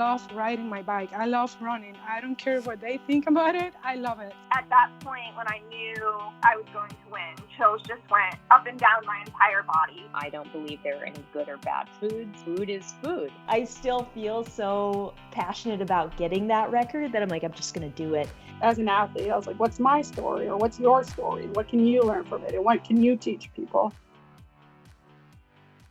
love riding my bike. I love running. I don't care what they think about it. I love it. At that point, when I knew I was going to win, chills just went up and down my entire body. I don't believe there are any good or bad foods. Food is food. I still feel so passionate about getting that record that I'm like, I'm just going to do it. As an athlete, I was like, what's my story, or what's your story? What can you learn from it? And what can you teach people?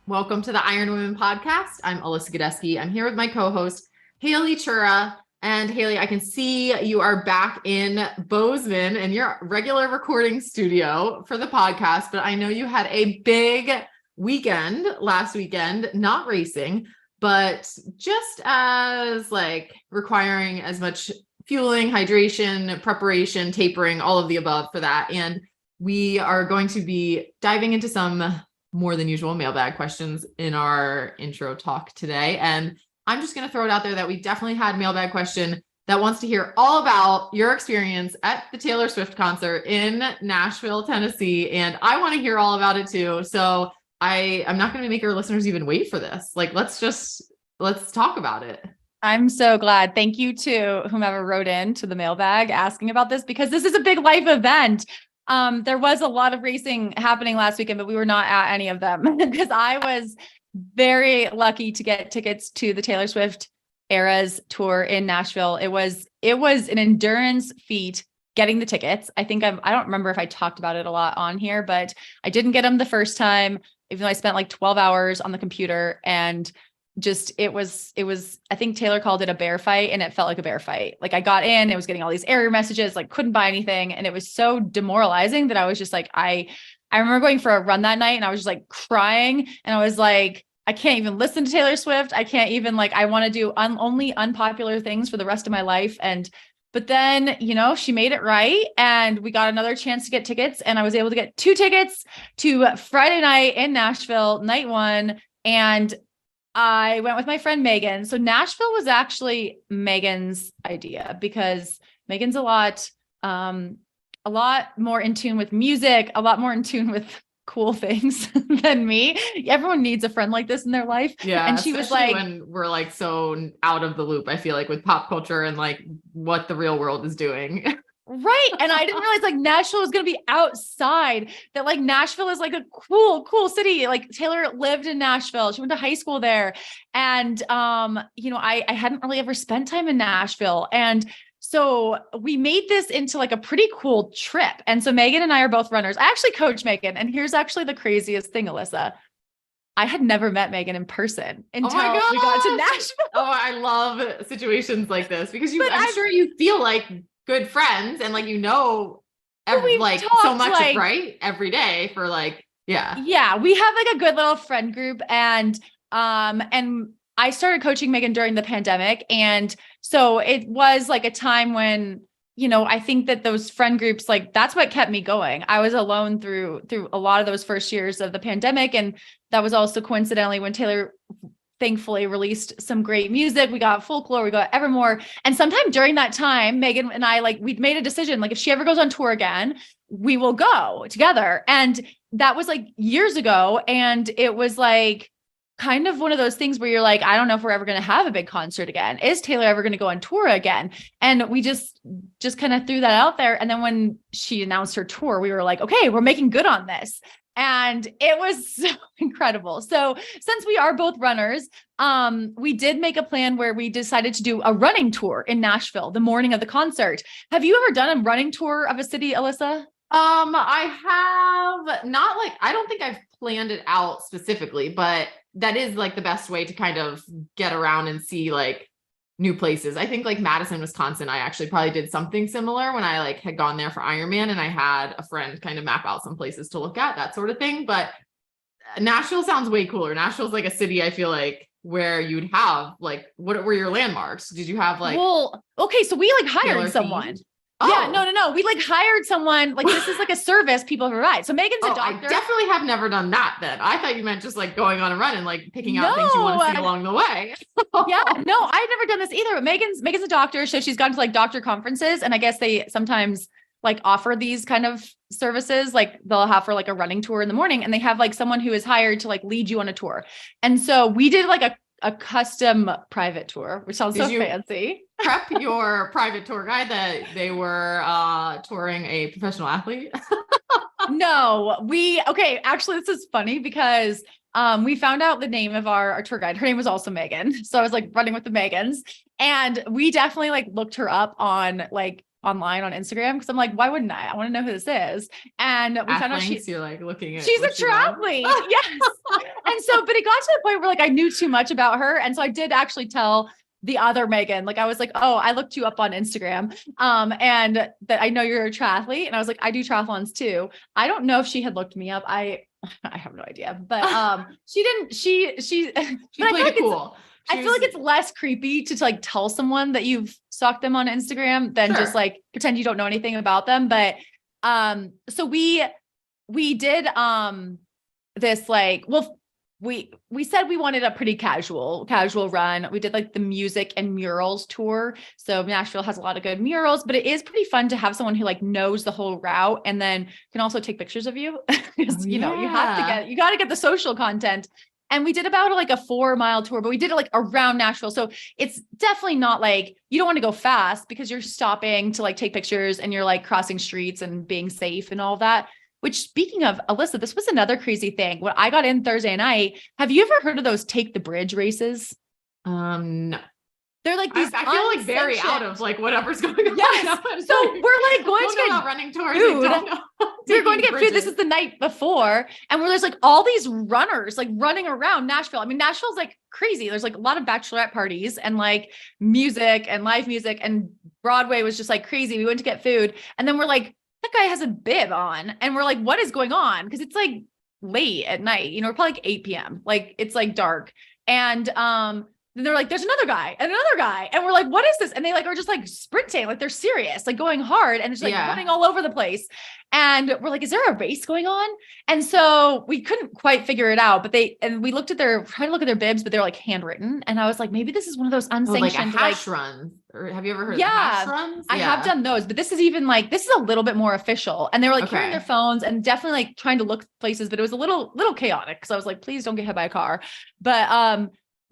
Welcome to the Iron Women podcast. I'm Alyssa Godesky. I'm here with my co-host, Haley Chura. And Haley, I can see you are back in Bozeman in your regular recording studio for the podcast, but I know you had a big weekend last weekend, not racing, but just as like requiring as much fueling, hydration, preparation, tapering, all of the above for that. And we are going to be diving into some more than usual mailbag questions in our intro talk today. And I'm just going to throw it out there that we definitely had mailbag question that wants to hear all about your experience at the Taylor Swift concert in Nashville, Tennessee. And I want to hear all about it too. So I'm not going to make our listeners even wait for this. Like, let's talk about it. I'm so glad. Thank you to whomever wrote in to the mailbag asking about this, because this is a big life event. There was a lot of racing happening last weekend, but we were not at any of them because I was very lucky to get tickets to the Taylor Swift Eras tour in Nashville. It was an endurance feat getting the tickets. I think I don't remember if I talked about it a lot on here, but I didn't get them the first time, even though I spent like 12 hours on the computer, and just, it was, I think Taylor called it a bear fight, and it felt like a bear fight. Like I got in, it was getting all these error messages, like couldn't buy anything. And it was so demoralizing that I was just like, I remember going for a run that night and I was just like crying, and I was like, I can't even listen to Taylor Swift. I can't even I want to do only unpopular things for the rest of my life. But then, she made it right. And we got another chance to get tickets, and I was able to get 2 tickets to Friday night in Nashville, night 1. And I went with my friend Megan. So Nashville was actually Megan's idea, because Megan's a lot more in tune with music, a lot more in tune with cool things than me. Everyone needs a friend like this in their life. Yeah. And she was like, when we're like so out of the loop, I feel like with pop culture and like what the real world is doing. Right. And I didn't realize like Nashville was going to be outside, that like Nashville is like a cool city. Like Taylor lived in Nashville. She went to high school there. And, I hadn't really ever spent time in Nashville. And so we made this into like a pretty cool trip. And so Megan and I are both runners. I actually coach Megan. And here's actually the craziest thing, Alyssa. I had never met Megan in person until we got to Nashville. Oh, I love situations like this, because I'm sure you feel like good friends and like, so much, right? Every day for yeah, we have like a good little friend group, and I started coaching Megan during the pandemic. And so it was like a time when, I think that those friend groups, like that's what kept me going. I was alone through a lot of those first years of the pandemic. And that was also coincidentally when Taylor thankfully released some great music. We got Folklore, we got Evermore. And sometime during that time, Megan and I, we'd made a decision, if she ever goes on tour again, we will go together. And that was like years ago. And it was like kind of one of those things where you're like, I don't know if we're ever going to have a big concert again. Is Taylor ever going to go on tour again? And we just kind of threw that out there. And then when she announced her tour, we were like, okay, we're making good on this. And it was so incredible. So since we are both runners, we did make a plan where we decided to do a running tour in Nashville the morning of the concert. Have you ever done a running tour of a city, Alyssa? I have not, I don't think I've planned it out specifically, but that is like the best way to kind of get around and see new places. I think Madison, Wisconsin, I actually probably did something similar when I had gone there for Ironman, and I had a friend kind of map out some places to look at, that sort of thing. But Nashville sounds way cooler. Nashville's like a city, I feel like, where you'd have what were your landmarks? Did you have okay, so we hired someone. Oh. Yeah, no. We hired someone, this is a service people provide. So Megan's a doctor. I definitely have never done that then. I thought you meant just going on a run and picking out things you want to see along the way. Yeah, no, I've never done this either. But Megan's a doctor. So she's gone to doctor conferences, and I guess they sometimes offer these kind of services. They'll have for a running tour in the morning, and they have someone who is hired to lead you on a tour. And so we did a custom private tour, which sounds so fancy. Prep your private tour guide that they were touring a professional athlete? No, actually this is funny because we found out the name of our tour guide. Her name was also Megan. So I was like running with the Megans, and we definitely like looked her up on like online on Instagram. Cause I'm like, why wouldn't I want to know who this is? And we found out you're like looking at, she's a triathlete. Yes. And so, but it got to the point where like, I knew too much about her. And so I did actually tell the other Megan, like I was like, oh, I looked you up on Instagram. And that I know you're a triathlete. And I was like, I do triathlons too. I don't know if she had looked me up. I have no idea, but she didn't, she played it cool. I feel like it's less creepy to like tell someone that you've stalked them on Instagram than just like pretend you don't know anything about them. But, so we did, this like, well, we said we wanted a pretty casual run. We did like the music and murals tour. So Nashville has a lot of good murals, but it is pretty fun to have someone who like knows the whole route and then can also take pictures of you. Because, you know, you got to get the social content. And we did about like a 4-mile tour, but we did it like around Nashville. So it's definitely not like, you don't want to go fast because you're stopping to like take pictures and you're like crossing streets and being safe and all that. Which, speaking of, Alyssa, this was another crazy thing. When I got in Thursday night, have you ever heard of those Take the Bridge races? No. They're like these. I feel like very out of like whatever's going on. Yes. So we're like going to get running tours. food. We're going to get food. This is the night before, and there's like all these runners like running around Nashville. I mean, Nashville's like crazy. There's like a lot of bachelorette parties and like music and live music, and Broadway was just like crazy. We went to get food, and then we're like, that guy has a bib on, and we're like, what is going on? Because it's like late at night, you know, we're probably like 8 p.m. Like it's like dark. And then they're like, there's another guy and another guy. And we're like, what is this? And they like are just like sprinting, like they're serious, like going hard and just like running all over the place. And we're like, is there a race going on? And so we couldn't quite figure it out, but we looked at trying to look at their bibs, but they're like handwritten. And I was like, maybe this is one of those unsanctioned like a hash run. Or have you ever heard of hash runs? I have done those, but this is a little bit more official. And they were like carrying their phones and definitely like trying to look places, but it was a little chaotic. Cause I was like, please don't get hit by a car.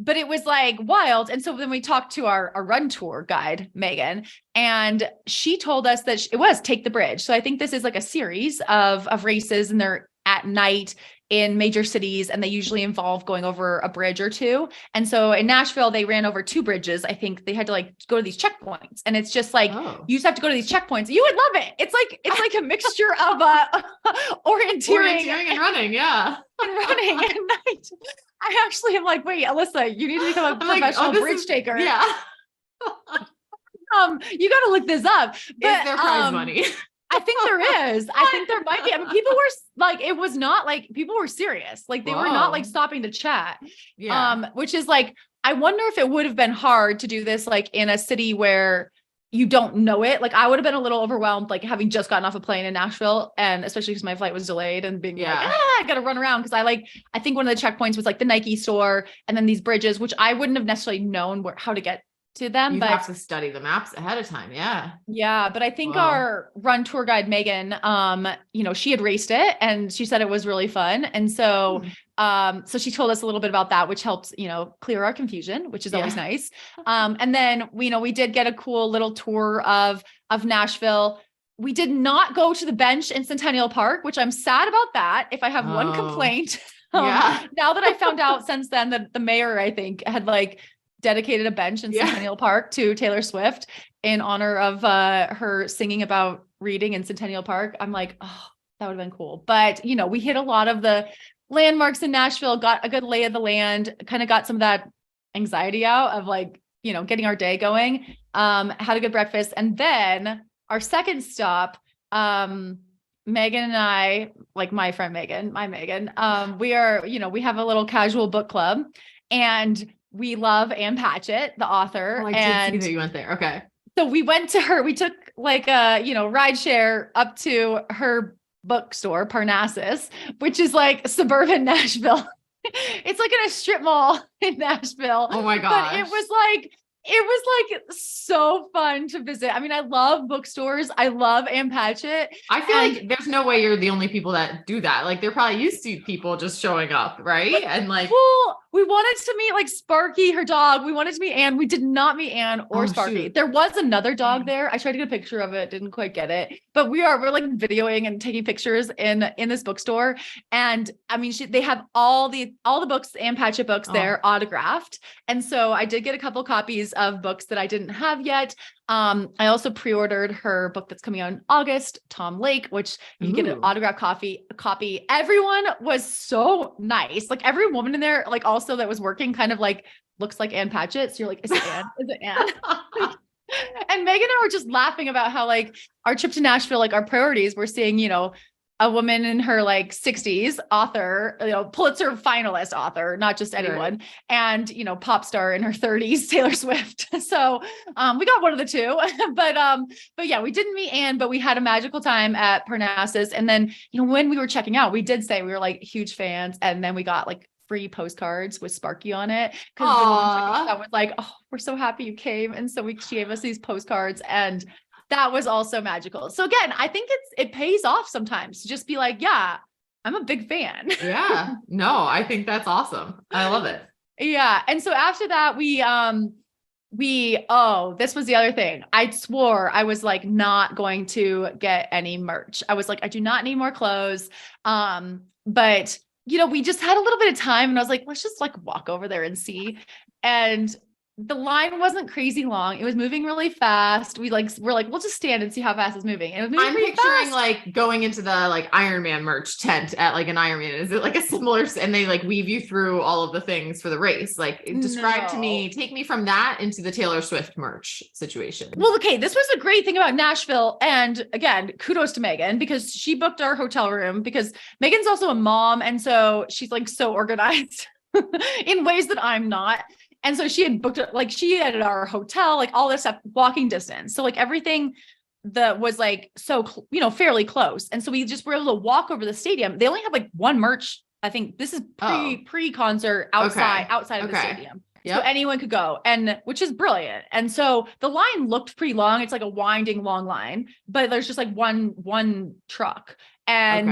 But it was like wild. And so then we talked to our run tour guide, Megan, and she told us that it was Take the Bridge. So I think this is like a series of races, and they're at night in major cities, and they usually involve going over a bridge or two. And so in Nashville, they ran over 2 bridges. I think they had to like go to these checkpoints, and it's just like, you just have to go to these checkpoints. You would love it. It's like a mixture of orienteering and running. Yeah. And running at night. I actually am like, wait, Alyssa, you need to become a professional bridge taker. Yeah. You got to look this up. But, is there prize money? I think there is. I think there might be. I mean, people were like, it was not like people were serious. Like they were not like stopping to chat. Yeah. Which is like, I wonder if it would have been hard to do this like in a city where you don't know it. Like I would have been a little overwhelmed, like having just gotten off a plane in Nashville, and especially because my flight was delayed and being like, I got to run around. Cause I think one of the checkpoints was like the Nike store and then these bridges, which I wouldn't have necessarily known how to get to them. You have to study the maps ahead of time. Yeah. Yeah. But I think our run tour guide, Megan, you know, she had raced it and she said it was really fun. And so, so she told us a little bit about that, which helps, you know, clear our confusion, which is always nice. And then we did get a cool little tour of Nashville. We did not go to the bench in Centennial Park, which I'm sad about that. If I have one complaint, now that I found out since then that the mayor, I think, had like dedicated a bench in Centennial Park to Taylor Swift in honor of her singing about reading in Centennial Park. I'm like, oh, that would have been cool. But, you know, we hit a lot of the landmarks in Nashville, got a good lay of the land, kind of got some of that anxiety out of like, you know, getting our day going, had a good breakfast. And then our second stop, Megan and I, like my friend Megan, we are, you know, we have a little casual book club, and we love Ann Patchett, the author. Oh, I and did see that you went there. Okay. So we went to her, we took like a, you know, ride share up to her bookstore, Parnassus, which is like suburban Nashville. It's like in a strip mall in Nashville. Oh my gosh. But it was like so fun to visit. I mean, I love bookstores. I love Ann Patchett. I feel like there's no way you're the only people that do that. Like they're probably used to people just showing up, right? And like, well, we wanted to meet like Sparky, her dog. We wanted to meet Anne. We did not meet Anne or Sparky. Shoot. There was another dog there. I tried to get a picture of it, didn't quite get it. But we're like videoing and taking pictures in this bookstore. And I mean, they have all the books, Anne Patchett books there autographed. And so I did get a couple copies of books that I didn't have yet. I also pre-ordered her book that's coming out in August, Tom Lake, which you can get an autograph copy. Everyone was so nice. Like every woman in there, like also that was working kind of like looks like Anne Patchett. So you're like, is it Anne? Is it Anne? And Megan and I were just laughing about how like our trip to Nashville, like our priorities, we're seeing, you know, a woman in her like 60s, author, you know, Pulitzer finalist author, not just anyone, right. And, you know, pop star in her 30s, Taylor Swift. So we got one of the two, but yeah, we didn't meet Anne, but we had a magical time at Parnassus. And then, you know, when we were checking out, we did say we were like huge fans. And then we got like free postcards with Sparky on it. Cause I was like, oh, we're so happy you came. And so she gave us these postcards, and that was also magical. So again, I think it pays off sometimes to just be like, yeah, I'm a big fan. Yeah, no, I think that's awesome. I love it. Yeah. And so after that, this was the other thing. I swore I was like not going to get any merch. I was like, I do not need more clothes. But you know, we just had a little bit of time, and I was like, let's just like walk over there and see. And the line wasn't crazy long. It was moving really fast. We're like, we'll just stand and see how fast it's moving. And it was moving I'm really picturing fast. like going into the like Ironman merch tent at like an Ironman. Is it like a similar, and they like weave you through all of the things for the race? Like describe to me, take me from that into the Taylor Swift merch situation. Well, okay. This was the great thing about Nashville. And again, kudos to Megan, because she booked our hotel room, because Megan's also a mom. And so she's like so organized in ways that I'm not. And so she had booked it, like she had at our hotel, like all this stuff, walking distance. So like everything that was like, so, you know, fairly close. And so we just were able to walk over the stadium. They only have like one merch. I think this is pre-concert outside of the stadium. Yep. So anyone could go, and which is brilliant. And so the line looked pretty long. It's like a winding long line, but there's just like one truck. And,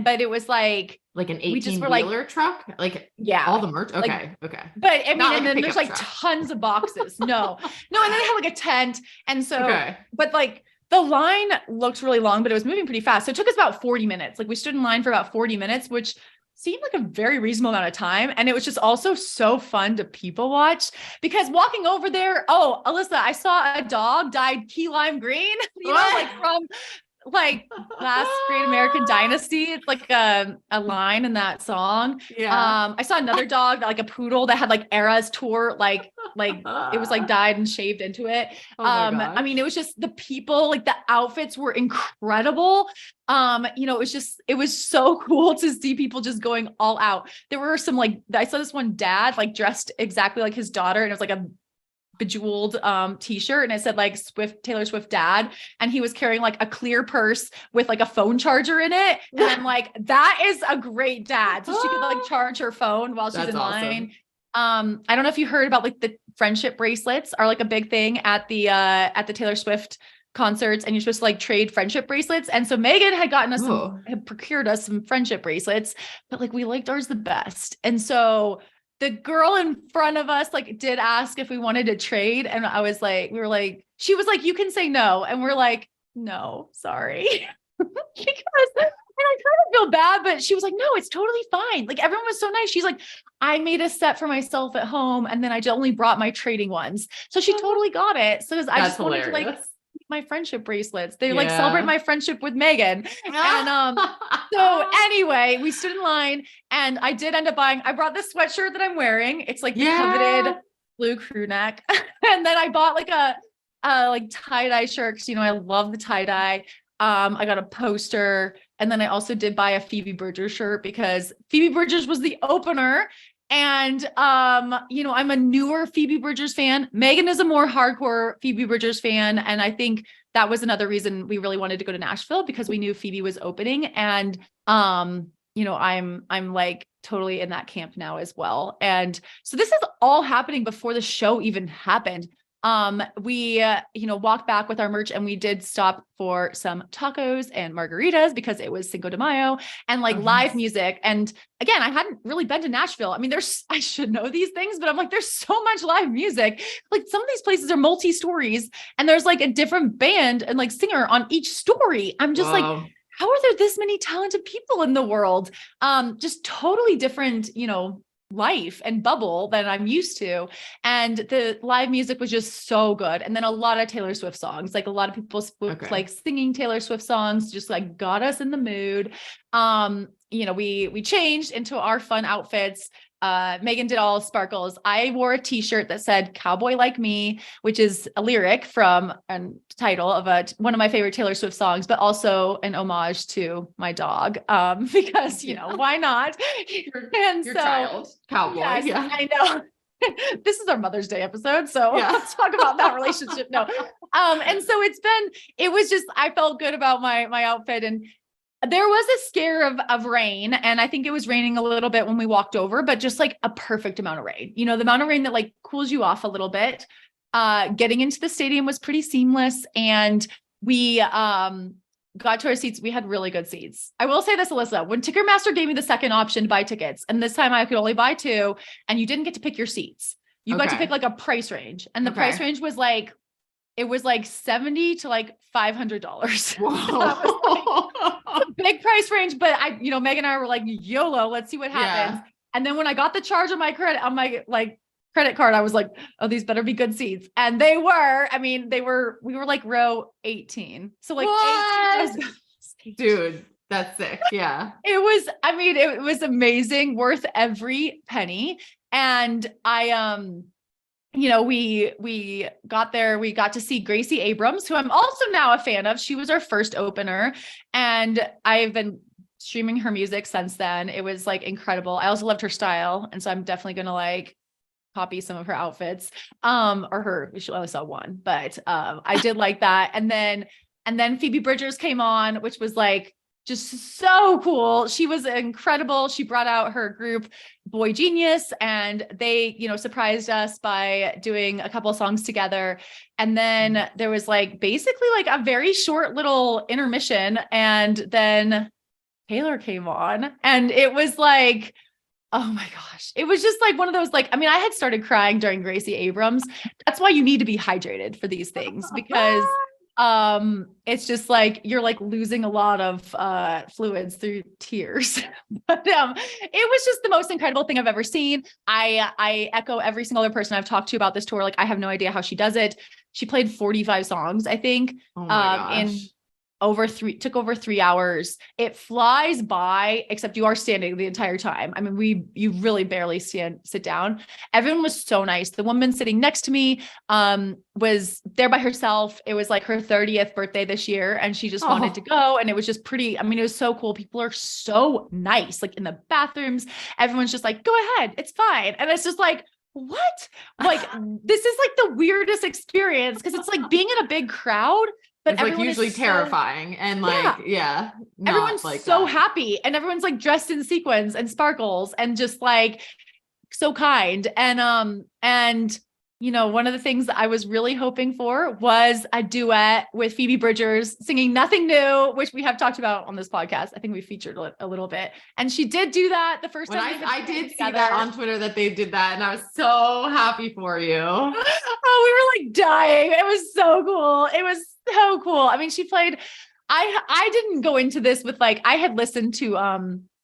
but it was like an 18-wheeler truck, like all the merch. Okay. But I mean, and then there's like tons of boxes. No. And then they had like a tent. And so, but like the line looked really long, but it was moving pretty fast. So it took us about 40 minutes. Like we stood in line for about 40 minutes, which seemed like a very reasonable amount of time. And it was just also so fun to people watch, because walking over there, Alyssa, I saw a dog dyed key lime green, you know, like from like last Great American Dynasty. It's like a line in that song. Yeah. I saw another dog, like a poodle that had like Eras Tour, like it was like dyed and shaved into it. I mean, it was just the people, like the outfits were incredible. You know, it was so cool to see people just going all out. There were some like, I saw this one dad like dressed exactly like his daughter, and it was like a bejeweled t-shirt, and it said like Taylor Swift dad, and he was carrying like a clear purse with like a phone charger in it. And I'm like, that is a great dad. So she could like charge her phone while she's in line. I don't know if you heard about like the friendship bracelets are like a big thing at the Taylor Swift concerts, and you're supposed to like trade friendship bracelets. And so Megan had had procured us some friendship bracelets, but like we liked ours the best. And so the girl in front of us like did ask if we wanted to trade. And she was like, you can say no. And we're like, no, sorry. And I kind of feel bad, but she was like, no, it's totally fine. Like everyone was so nice. She's like, I made a set for myself at home, and then I only brought my trading ones. So she totally got it. So I just wanted to like my friendship bracelets. They like celebrate my friendship with Megan. And so anyway, we stood in line, and I did end up I brought this sweatshirt that I'm wearing. It's like the coveted blue crew neck. And then I bought like a like tie-dye shirt, because you know I love the tie-dye. I got a poster, and then I also did buy a Phoebe Bridgers shirt, because Phoebe Bridgers was the opener. And, you know, I'm a newer Phoebe Bridgers fan. Megan is a more hardcore Phoebe Bridgers fan. And I think that was another reason we really wanted to go to Nashville, because we knew Phoebe was opening. And, you know, I'm like totally in that camp now as well. And so this is all happening before the show even happened. We, walked back with our merch and we did stop for some tacos and margaritas because it was Cinco de Mayo and like live music. And again, I hadn't really been to Nashville. I mean, I should know these things, but I'm like, there's so much live music. Like some of these places are multi-stories and there's like a different band and like singer on each story. I'm just like, how are there this many talented people in the world? Just totally different, life and bubble than I'm used to. And the live music was just so good. And then a lot of Taylor Swift songs, like a lot of people like singing Taylor Swift songs, just like got us in the mood. We changed into our fun outfits. Megan did all sparkles. I wore a t-shirt that said "Cowboy Like Me," which is a lyric from a title of one of my favorite Taylor Swift songs, but also an homage to my dog. Because, why not? Your child, cowboy. Yes, yeah. I know. This is our Mother's Day episode. So let's talk about that relationship. No. And so I felt good about my outfit, and there was a scare of rain, and I think it was raining a little bit when we walked over, but just like a perfect amount of rain, the amount of rain that like cools you off a little bit. Getting into the stadium was pretty seamless, and we got to our seats. We had really good seats. I will say this, Alyssa, when Ticketmaster gave me the second option to buy tickets, and this time I could only buy 2, and you didn't get to pick your seats. You got to pick like a price range, and the price range was like, it was like $70 to like $500. Whoa. A big price range, but Megan and I were like, YOLO, let's see what happens. Yeah. And then when I got the charge on my credit card, I was like, oh, these better be good seats. And they were. I mean, we were like row 18. So like, dude, that's sick. Yeah. It was amazing, worth every penny. And we got there, we got to see Gracie Abrams, who I'm also now a fan of. She was our first opener, and I've been streaming her music since then. It was like incredible. I also loved her style. And so I'm definitely going to like copy some of her outfits, we only saw one, but I did like that. And then Phoebe Bridgers came on, which was like, just so cool. She was incredible. She brought out her group Boy Genius, and they, surprised us by doing a couple of songs together. And then there was like basically like a very short little intermission. And then Taylor came on, and it was like, oh my gosh. It was just like one of those, like, I had started crying during Gracie Abrams. That's why you need to be hydrated for these things, because it's just like you're like losing a lot of fluids through tears. But it was just the most incredible thing I've ever seen. I echo every single other person I've talked to about this tour. Like, I have no idea how she does it. She played 45 songs, I think. Oh my gosh. Took over 3 hours. It flies by, except you are standing the entire time. You really barely sit down. Everyone was so nice. The woman sitting next to me, was there by herself. It was like her 30th birthday this year, and she just wanted to go. And it was just pretty, it was so cool. People are so nice. Like in the bathrooms, everyone's just like, go ahead, it's fine. And it's just like, what? Like, this is like the weirdest experience, because it's like being in a big crowd. But it's like usually terrifying and like, everyone's like so happy, and everyone's like dressed in sequins and sparkles and just like so kind. And one of the things that I was really hoping for was a duet with Phoebe Bridgers singing Nothing New, which we have talked about on this podcast. I think we featured a little bit, and she did do that the first time. I did see that on Twitter that they did that, and I was so happy for you. Oh, we were like dying. It was so cool. It was so cool. She played, I didn't go into this with like, I had listened to,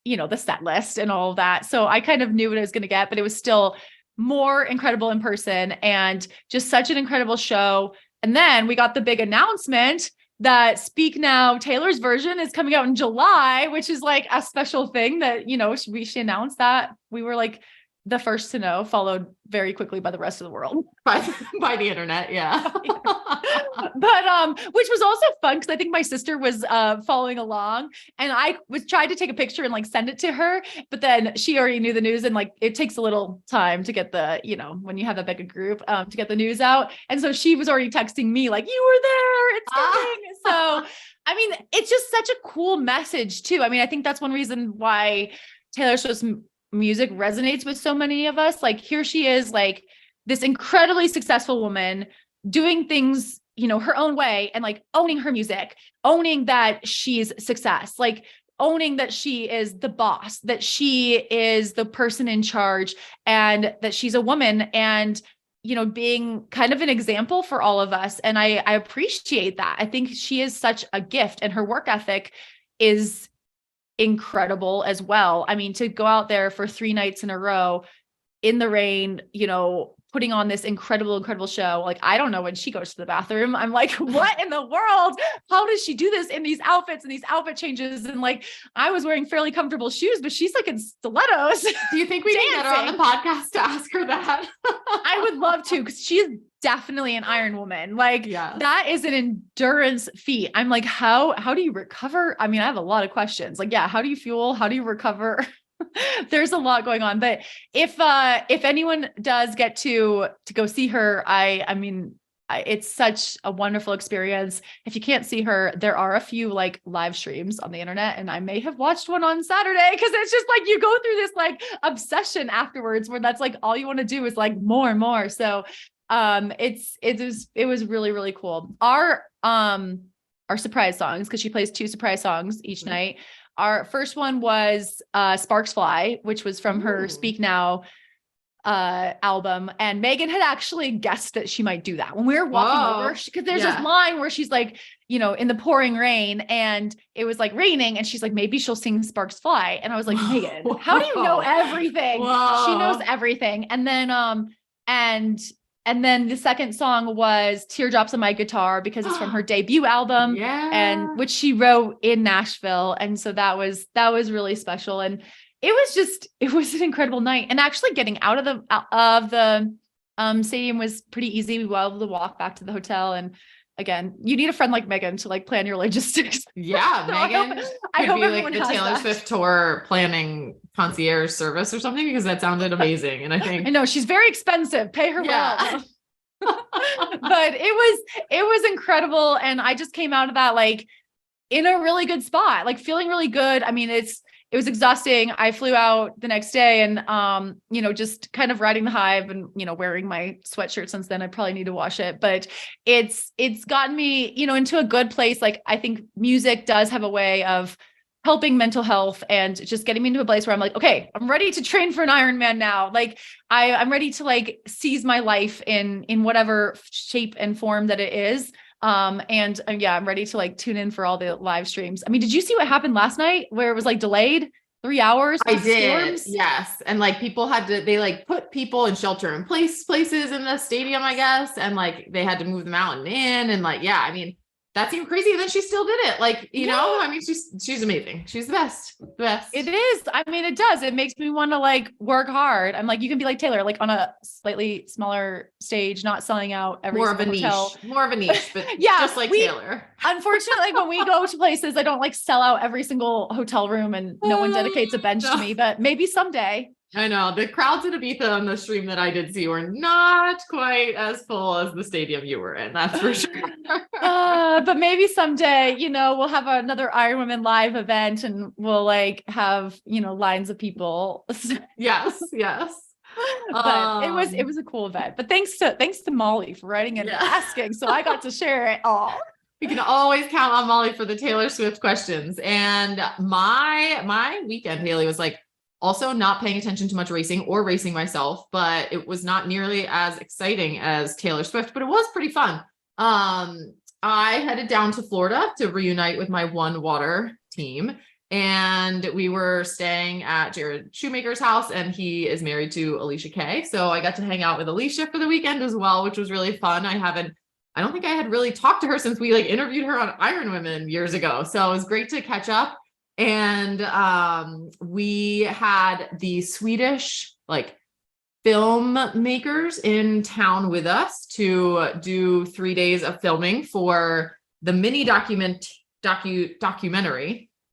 the set list and all of that. So I kind of knew what I was going to get, but it was still more incredible in person, and just such an incredible show. And then we got the big announcement that Speak Now, Taylor's version, is coming out in July, which is like a special thing that, she announced that. We were like the first to know, followed very quickly by the rest of the world. By the internet. Yeah. But, which was also fun, because I think my sister was following along, and I was trying to take a picture and like send it to her, but then she already knew the news, and like, it takes a little time to get the, when you have that big a group, to get the news out. And so she was already texting me like, you were there, it's coming. So, it's just such a cool message too. I think that's one reason why Taylor Swift's music resonates with so many of us. Like, here she is, like this incredibly successful woman doing things, her own way, and like owning her music, owning that she's success, like owning that she is the boss, that she is the person in charge, and that she's a woman, and, being kind of an example for all of us. And I appreciate that. I think she is such a gift, and her work ethic is incredible as well. I mean, to go out there for 3 nights in a row in the rain, putting on this incredible show. Like, I don't know when she goes to the bathroom. I'm like, what in the world? How does she do this in these outfits and these outfit changes? And like, I was wearing fairly comfortable shoes, but she's like in stilettos. Do you think we can get her on the podcast to ask her that? I would love to, because she's definitely an Iron Woman. Like, that is an endurance feat. I'm like, how do you recover? I mean, I have a lot of questions. Like, how do you fuel? How do you recover? There's a lot going on, but if anyone does get to go see her, I mean, it's such a wonderful experience. If you can't see her, there are a few like live streams on the internet, and I may have watched one on Saturday, because it's just like you go through this like obsession afterwards where that's like all you want to do is like more and more. So it was really, really cool. Our surprise songs, because she plays 2 surprise songs each night. Our first one was Sparks Fly, which was from her Speak Now album. And Megan had actually guessed that she might do that when we were walking over, because there's this line where she's like, in the pouring rain, and it was like raining, and she's like, maybe she'll sing Sparks Fly. And I was like, Megan, how do you know everything? She knows everything. And then the second song was Teardrops on My Guitar, because it's from her debut album, and which she wrote in Nashville. And so that was really special. And it was an incredible night. And actually getting out of the stadium was pretty easy. We were able to walk back to the hotel. And again, you need a friend like Megan to like plan your logistics. Yeah. So Megan could be like the Taylor Swift tour planning concierge service or something, because that sounded amazing. And I know she's very expensive. Pay her well. But it was incredible. And I just came out of that like in a really good spot, like feeling really good. I mean, it was exhausting. I flew out the next day, and, just kind of riding the hive, and, wearing my sweatshirt since then. I probably need to wash it, but it's gotten me, into a good place. Like, I think music does have a way of helping mental health, and just getting me into a place where I'm like, okay, I'm ready to train for an Ironman now. Like I'm ready to like seize my life in whatever shape and form that it is. I'm ready to like tune in for all the live streams. I mean, did you see what happened last night where it was like delayed 3 hours? I did. Storms? Yes. And like people they like put people in shelter in places in the stadium, I guess. And like, they had to move them out and in, and like, I mean, that seemed crazy. And then she still did it. Like, I mean, she's amazing. She's the best. It is. I mean, it does. It makes me want to like work hard. I'm like, you can be like Taylor, like on a slightly smaller stage, not selling out every more of a hotel. niche, but just like Taylor. Unfortunately, when we go to places, I don't like sell out every single hotel room, and no one dedicates a bench to me, but maybe someday. I know the crowds in Ibiza on the stream that I did see were not quite as full as the stadium you were in. That's for sure. But maybe someday, we'll have another Iron Women live event, and we'll like have, lines of people. Yes. But it was a cool event. But thanks to Molly for writing and asking, so I got to share it all. You can always count on Molly for the Taylor Swift questions. And my weekend, Haley, was like, also not paying attention to much racing or racing myself, but it was not nearly as exciting as Taylor Swift, but it was pretty fun. I headed down to Florida to reunite with my One Water team, and we were staying at Jared Shoemaker's house, and he is married to Alicia Kay. So I got to hang out with Alicia for the weekend as well, which was really fun. I don't think I had really talked to her since we like interviewed her on Iron Women years ago. So it was great to catch up. And we had the Swedish like filmmakers in town with us to do 3 days of filming for the mini documentary.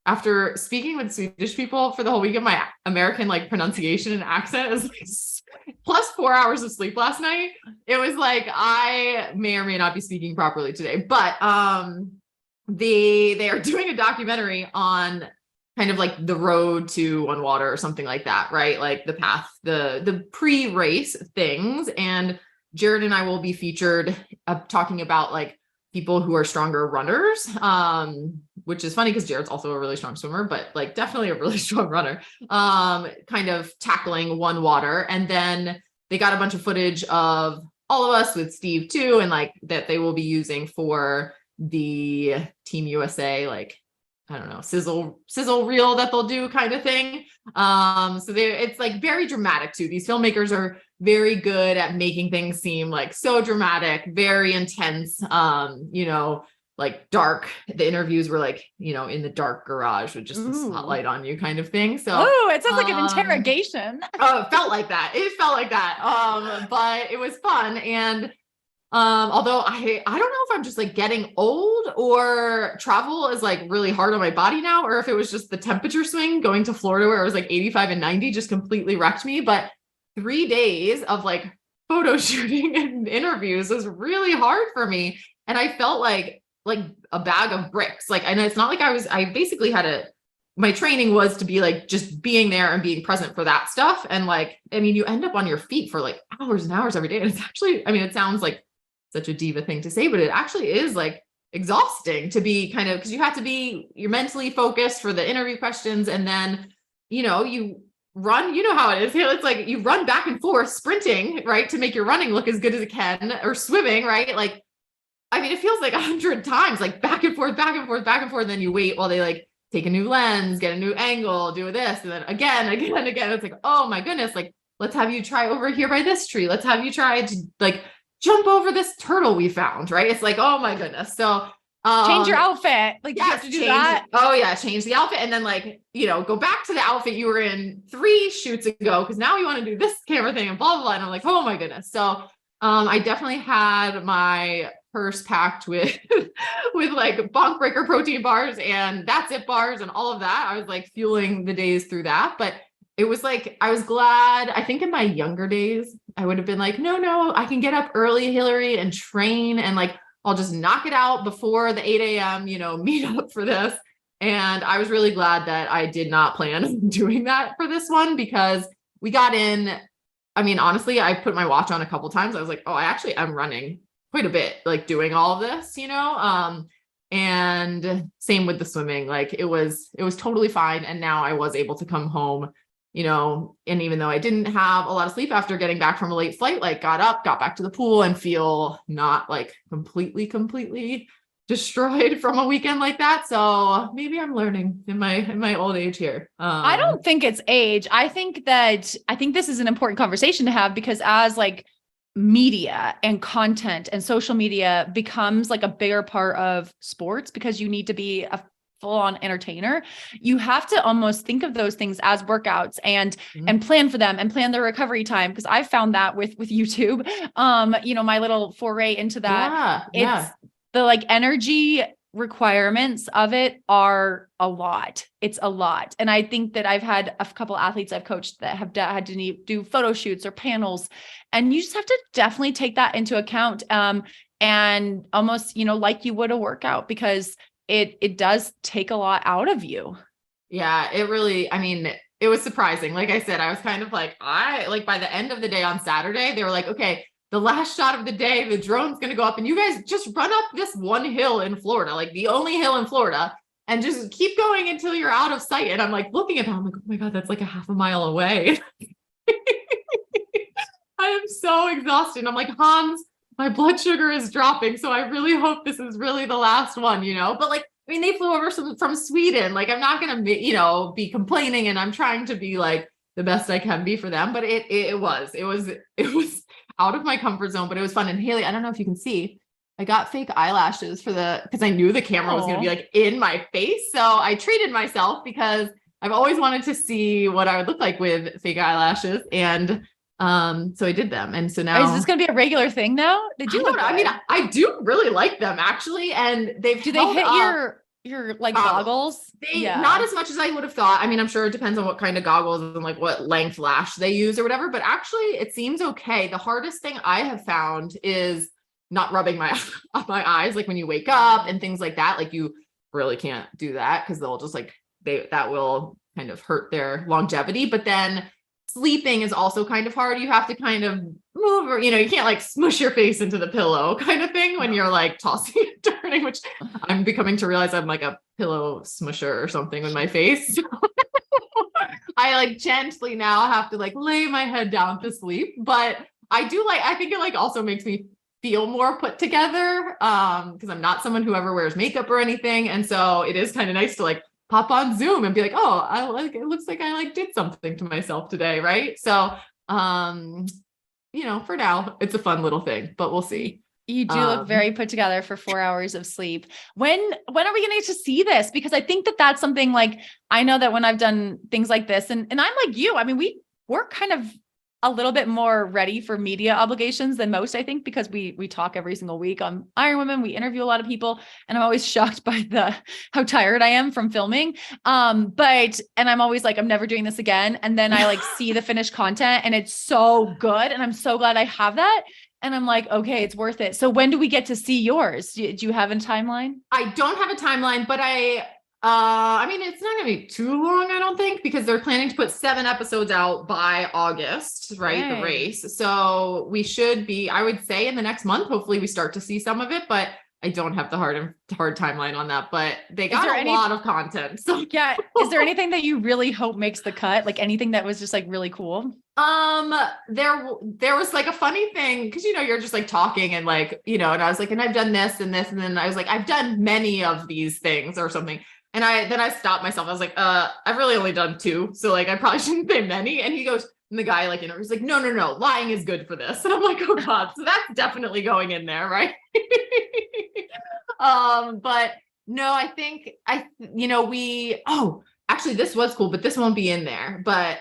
After speaking with Swedish people for the whole weekend, my American like pronunciation and accent is like plus 4 hours of sleep last night. It was like I may or may not be speaking properly today, but they are doing a documentary on kind of like the road to One Water or something like that, right? Like the path, the pre-race things. And Jared and I will be featured talking about like people who are stronger runners, which is funny because Jared's also a really strong swimmer, but like definitely a really strong runner, kind of tackling one water. And then they got a bunch of footage of all of us with Steve too, and like that they will be using for the Team USA, like, I don't know, sizzle reel that they'll do kind of thing. So it's like very dramatic too. These filmmakers are very good at making things seem like so dramatic, very intense, you know, like dark. The interviews were like, you know, in the dark garage with just the spotlight on you kind of thing. So, it sounds like an interrogation. Oh, it felt like that. It felt like that. But it was fun. And although I don't know if I'm just like getting old or travel is like really hard on my body now, or if it was just the temperature swing going to Florida where it was like 85 and 90 just completely wrecked me. But 3 days of like photo shooting and interviews was really hard for me. And I felt like a bag of bricks. Like, and it's not like I basically my training was to be like just being there and being present for that stuff. And like, I mean, you end up on your feet for like hours and hours every day. And it's actually, I mean, it sounds like such a diva thing to say, but it actually is like exhausting to be kind of, because you're mentally focused for the interview questions. And then, you know, you run, you know how it is. It's like you run back and forth sprinting, right? To make your running look as good as it can, or swimming, right? Like, I mean, it feels like 100 times, like back and forth, back and forth, back and forth. And then you wait while they like take a new lens, get a new angle, do this. And then again. It's like, oh my goodness. Like, let's have you try over here by this tree. Let's have you try to like jump over this turtle we found, right? It's like, oh my goodness. So change your outfit. Like, you have to do that. Oh yeah. Change the outfit. And then like, you know, go back to the outfit you were in 3 shoots ago, because now you want to do this camera thing and blah, blah, blah. And I'm like, oh my goodness. So I definitely had my purse packed with like bonk breaker protein bars and that's it bars and all of that. I was like fueling the days through that. But it was like, I was glad. I think in my younger days, I would have been like, no, I can get up early, Hillary, and train. And like, I'll just knock it out before the 8 a.m., you know, meet up for this. And I was really glad that I did not plan on doing that for this one, because we got in. I mean, honestly, I put my watch on a couple times. I was like, oh, I actually am running quite a bit, like doing all of this, you know? And same with the swimming, like it was totally fine. And now I was able to come home, you know, and even though I didn't have a lot of sleep after getting back from a late flight, like got up, got back to the pool and feel not like completely destroyed from a weekend like that. So maybe I'm learning in my old age here. I don't think it's age. I think this is an important conversation to have, because as like media and content and social media becomes like a bigger part of sports, because you need to be a full-on entertainer, you have to almost think of those things as workouts and plan for them and plan their recovery time. Because I found that with YouTube, you know, my little foray into that, it's the like energy requirements of it are a lot. It's a lot. And I think that I've had a couple athletes I've coached that have had to do photo shoots or panels, and you just have to definitely take that into account. And almost, you know, like you would a workout, because it does take a lot out of you. Yeah, it really, I mean, it was surprising. Like I said, I was kind of like, by the end of the day on Saturday, they were like, okay, the last shot of the day, the drone's going to go up and you guys just run up this one hill in Florida, like the only hill in Florida, and just keep going until you're out of sight. And I'm like looking at that, I'm like, oh my God, that's like a half a mile away. I am so exhausted. I'm like, Hans, my blood sugar is dropping. So I really hope this is really the last one, you know, but like, I mean, they flew over from Sweden. Like, I'm not going to, you know, be complaining, and I'm trying to be like the best I can be for them. But it was out of my comfort zone, but it was fun. And Haley, I don't know if you can see, I got fake eyelashes because I knew the camera was going to be like in my face. So I treated myself, because I've always wanted to see what I would look like with fake eyelashes. And so I did them. And so now, is this going to be a regular thing now? Did you? I mean, I do really like them actually. And do they hit your like goggles? Not as much as I would have thought. I mean, I'm sure it depends on what kind of goggles and like what length lash they use or whatever, but actually it seems okay. The hardest thing I have found is not rubbing my eyes, like when you wake up and things like that. Like, you really can't do that, because they'll just like, that will kind of hurt their longevity. But then sleeping is also kind of hard. You have to kind of move, or, you know, you can't like smush your face into the pillow kind of thing when you're like tossing and turning, which I'm becoming to realize I'm like a pillow smusher or something with my face. I like gently now have to like lay my head down to sleep, but I think it like also makes me feel more put together. Cause I'm not someone who ever wears makeup or anything. And so it is kind of nice to like pop on Zoom and be like, oh, it looks like I like did something to myself today. Right. So, you know, for now it's a fun little thing, but we'll see. You do look very put together for 4 hours of sleep. When are we going to get to see this? Because I think that that's something like, I know that when I've done things like this and I'm like you, I mean, we're kind of a little bit more ready for media obligations than most, I think, because we talk every single week on Iron Women. We interview a lot of people, and I'm always shocked by how tired I am from filming. And I'm always like, I'm never doing this again. And then I like see the finished content and it's so good. And I'm so glad I have that. And I'm like, okay, it's worth it. So when do we get to see yours? Do you have a timeline? I don't have a timeline, but I mean, it's not going to be too long, I don't think, because they're planning to put 7 episodes out by August, right? Dang. The race. So we should be, I would say in the next month, hopefully we start to see some of it, but I don't have the hard timeline on that, but they got a lot of content. So yeah. Is there anything that you really hope makes the cut? Like anything that was just like really cool? There was like a funny thing, cause you know, you're just like talking and like, you know, and I was like, and I've done this and this. And then I was like, I've done many of these things or something. And then I stopped myself. I was like, I've really only done 2. So like, I probably shouldn't say many. And he goes, and the guy like, you know, he's like, no, lying is good for this. And I'm like, oh God. So that's definitely going in there. Right. But no, I think actually this was cool, but this won't be in there. But,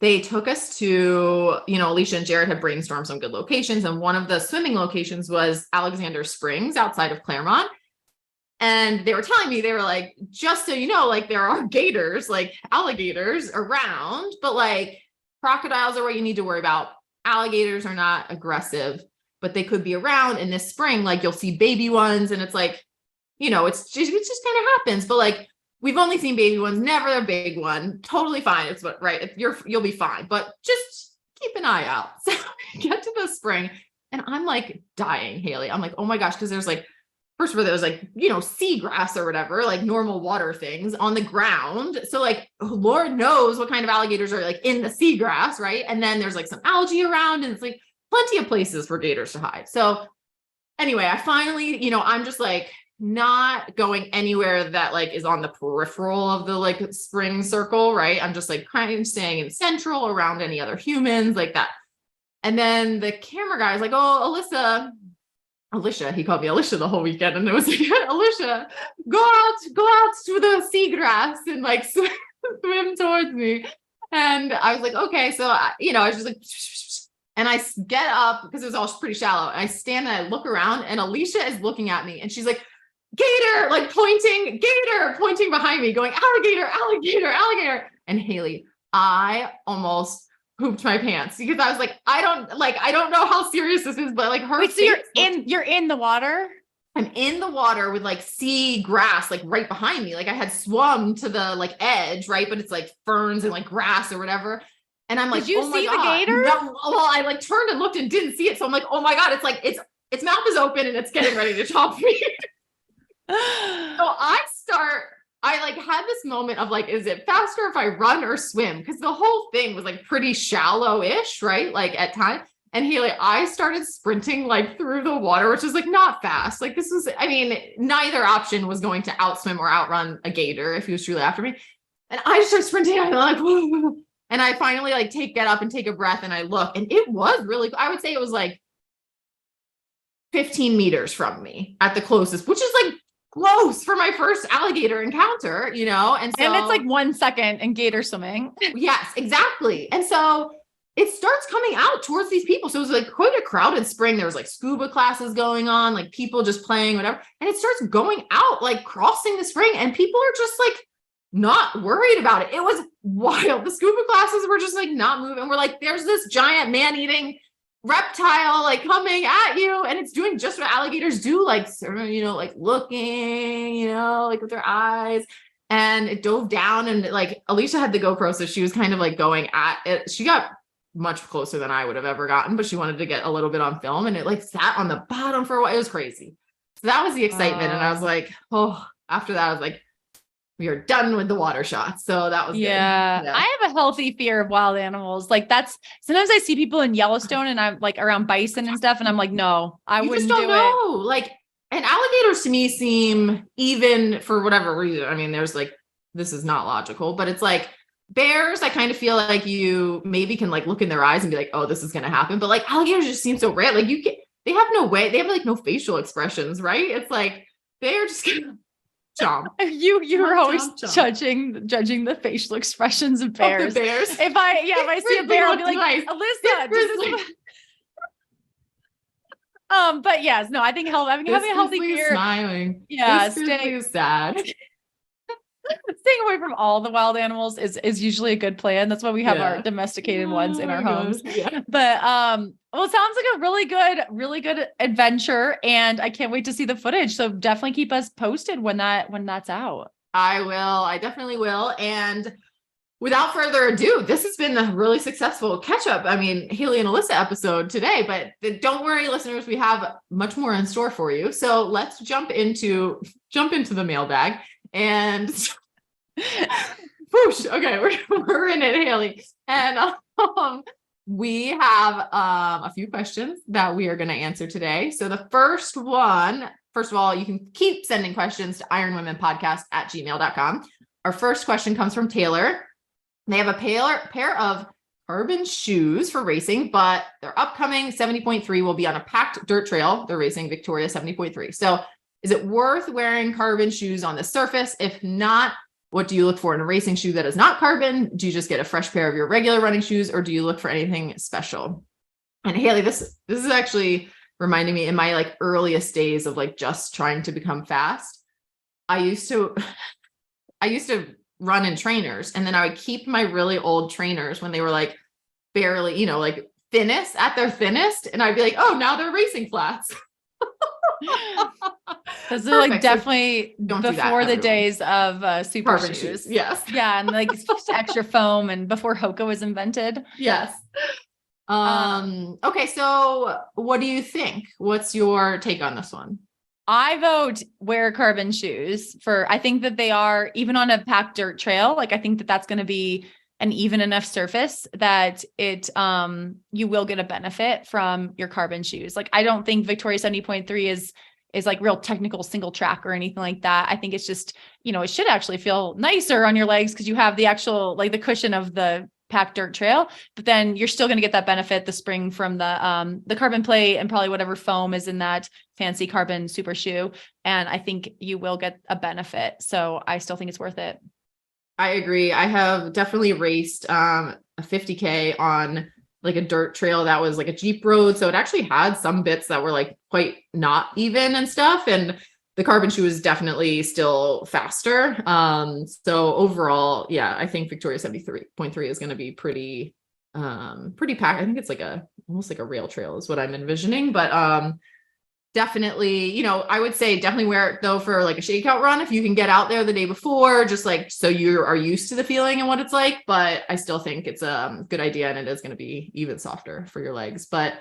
they took us to, you know, Alicia and Jared had brainstormed some good locations. And one of the swimming locations was Alexander Springs outside of Clermont. And they were telling me, they were like, just so you know, like there are gators, like alligators around, but like crocodiles are what you need to worry about. Alligators are not aggressive, but they could be around in this spring. Like you'll see baby ones and it's like, you know, it just kind of happens. But like, we've only seen baby ones, never a big one. Totally fine. It's what, right. You'll be fine, but just keep an eye out. So we get to the spring and I'm like dying, Haley. I'm like, oh my gosh. Cause there's like, first of all, there was like, you know, seagrass or whatever, like normal water things on the ground. So like, Lord knows what kind of alligators are like in the seagrass. Right. And then there's like some algae around and it's like plenty of places for gators to hide. So anyway, I finally, you know, I'm just like not going anywhere that like is on the peripheral of the like spring circle. Right. I'm just like kind of staying in central around any other humans like that. And then the camera guy is like, oh, Alicia, he called me Alicia the whole weekend. And it was like, Alicia, go out to the seagrass and like swim towards me. And I was like, okay. So, you know, I was just like, and I get up because it was all pretty shallow. And I stand and I look around and Alicia is looking at me and she's like, gator, like pointing behind me going, alligator. And Haley, I almost pooped my pants because I was like, I don't know how serious this is, but like her. Wait, so you're in the water? I'm in the water with like sea grass, like right behind me. Like I had swum to the like edge, right? But it's like ferns and like grass or whatever. And I'm like, did you see the gator? No. Well, I like turned and looked and didn't see it. So I'm like, oh my God, it's like, its mouth is open and it's getting ready to chomp me. So I like had this moment of like, is it faster if I run or swim? Because the whole thing was like pretty shallow-ish, right? Like at times. And I started sprinting like through the water, which is like not fast. Like this was, I mean, neither option was going to outswim or outrun a gator if he was truly after me. And I just started sprinting and I'm like, whoa. And I finally like get up and take a breath and I look and it was really, I would say it was like 15 meters from me at the closest, which is like close for my first alligator encounter, you know? And it's like 1 second in gator swimming. Yes, exactly. And so it starts coming out towards these people. So it was like quite a crowded spring. There was like scuba classes going on, like people just playing, whatever. And it starts going out, like crossing the spring and people are just like not worried about it. It was wild. The scuba classes were just like not moving. We're like, there's this giant man-eating reptile like coming at you and it's doing just what alligators do, like, you know, like looking, you know, like with their eyes. and it dove down, and like Alicia had the GoPro. So she was kind of like going at it. She got much closer than I would have ever gotten, but she wanted to get a little bit on film, and it like sat on the bottom for a while. It was crazy. So that was the excitement. And I was like, oh, after that, I was like, we are done with the water shots. So that was good. I have a healthy fear of wild animals. Like sometimes I see people in Yellowstone and I'm like around bison and stuff. And I'm like, no, I wouldn't do it. Like, and alligators to me seem, even for whatever reason, I mean, there's like, this is not logical, but it's like bears, I kind of feel like you maybe can like look in their eyes and be like, oh, this is going to happen. But like alligators just seem so rare. Like they have no way. They have like no facial expressions, right? It's like, they're just going to jump. You were always judging the facial expressions of bears. If I see a bear, I'll be like, Alyssa, but yes, no, I think having a healthy fear. Smiling. Yeah. Staying sad. Staying away from all the wild animals is usually a good plan. That's why we have our domesticated ones in our homes. Yeah. But well, it sounds like a really good adventure, and I can't wait to see the footage. So definitely keep us posted when that's out. I will. I definitely will. And without further ado, this has been a really successful catch up. I mean, Haley and Alyssa episode today, but don't worry, listeners, we have much more in store for you. So let's jump into the mailbag. And whoosh, okay, we're in it, Haley. And we have a few questions that we are going to answer today. So the first of all, you can keep sending questions to ironwomenpodcast@gmail.com. Our first question comes from Taylor. They have a pair of carbon shoes for racing, but their upcoming 70.3 will be on a packed dirt trail. They're racing Victoria 70.3. So is it worth wearing carbon shoes on the surface? If not, what do you look for in a racing shoe that is not carbon? Do you just get a fresh pair of your regular running shoes, or do you look for anything special? And Haley, this is actually reminding me in my like earliest days of like just trying to become fast. I used to run in trainers, and then I would keep my really old trainers when they were like barely, like thinnest at their thinnest. And I'd be like, oh, now they're racing flats. Those are like definitely before the days of super carbon shoes. Yes. Yeah. And like extra foam, and before Hoka was invented. Yes. Okay. So what do you think? What's your take on this one? I vote wear carbon shoes I think that they are, even on a packed dirt trail. Like, I think that that's going to be an even enough surface that you will get a benefit from your carbon shoes. Like, I don't think Victoria 70.3 is like real technical single track or anything like that. I think it's just, it should actually feel nicer on your legs because you have the actual, like the cushion of the packed dirt trail, but then you're still going to get that benefit, the spring from the carbon plate and probably whatever foam is in that fancy carbon super shoe. And I think you will get a benefit. So I still think it's worth it. I agree. I have definitely raced a 50K on like a dirt trail that was like a Jeep road. So it actually had some bits that were like quite not even and stuff. And the carbon shoe is definitely still faster. So overall, yeah, I think Victoria 73.3 is going to be pretty packed. I think it's like almost like a rail trail is what I'm envisioning, but definitely, I would say definitely wear it though for like a shakeout run if you can get out there the day before, just like so you are used to the feeling and what it's like. But I still think it's a good idea, and it is going to be even softer for your legs. But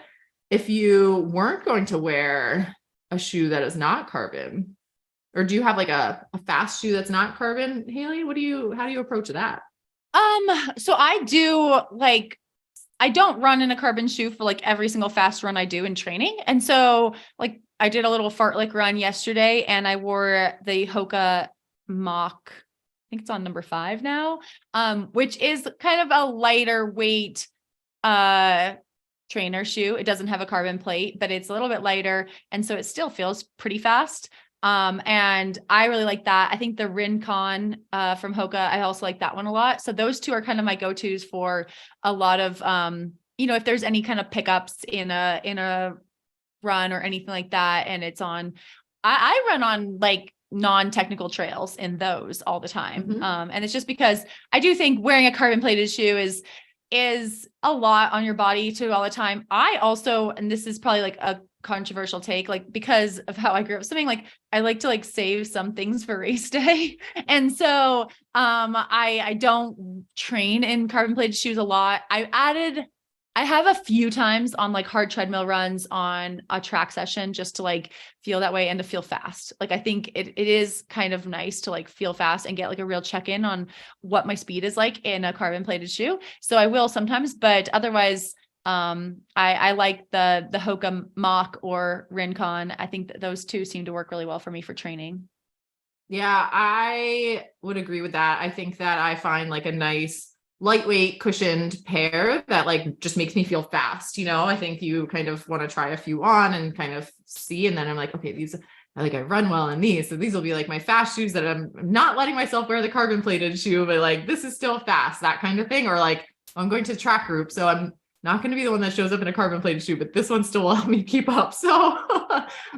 if you weren't going to wear a shoe that is not carbon, or do you have like a fast shoe that's not carbon, Haley? How do you approach that? So I don't run in a carbon shoe for like every single fast run I do in training. And so like I did a little fartlek run yesterday, and I wore the Hoka Mach, I think it's on number 5 now, which is kind of a lighter weight trainer shoe. It doesn't have a carbon plate, but it's a little bit lighter. And so it still feels pretty fast. And I really like that. I think the Rincon from Hoka, I also like that one a lot. So those two are kind of my go-tos for a lot of, if there's any kind of pickups in a run or anything like that. And it's on, I run on like non-technical trails in those all the time. Mm-hmm. And it's just because I do think wearing a carbon plated shoe is a lot on your body to do all the time. I also, and this is probably like a controversial take, like because of how I grew up swimming, like I like to like save some things for race day. And so I don't train in carbon plated shoes a lot. I have a few times on like hard treadmill runs on a track session just to like feel that way and to feel fast. Like, I think it is kind of nice to like feel fast and get like a real check-in on what my speed is like in a carbon plated shoe. So I will sometimes, but otherwise, I like the Hoka Mach or Rincon. I think that those two seem to work really well for me for training. Yeah, I would agree with that. I think that I find like a nice lightweight cushioned pair that like just makes me feel fast. I think you kind of want to try a few on and kind of see, and then I'm like, okay, these, I run well in these. So these will be like my fast shoes that I'm not letting myself wear the carbon plated shoe, but like, this is still fast, that kind of thing. Or like, I'm going to track group, so I'm not going to be the one that shows up in a carbon plated shoe, but this one still will help me keep up. So,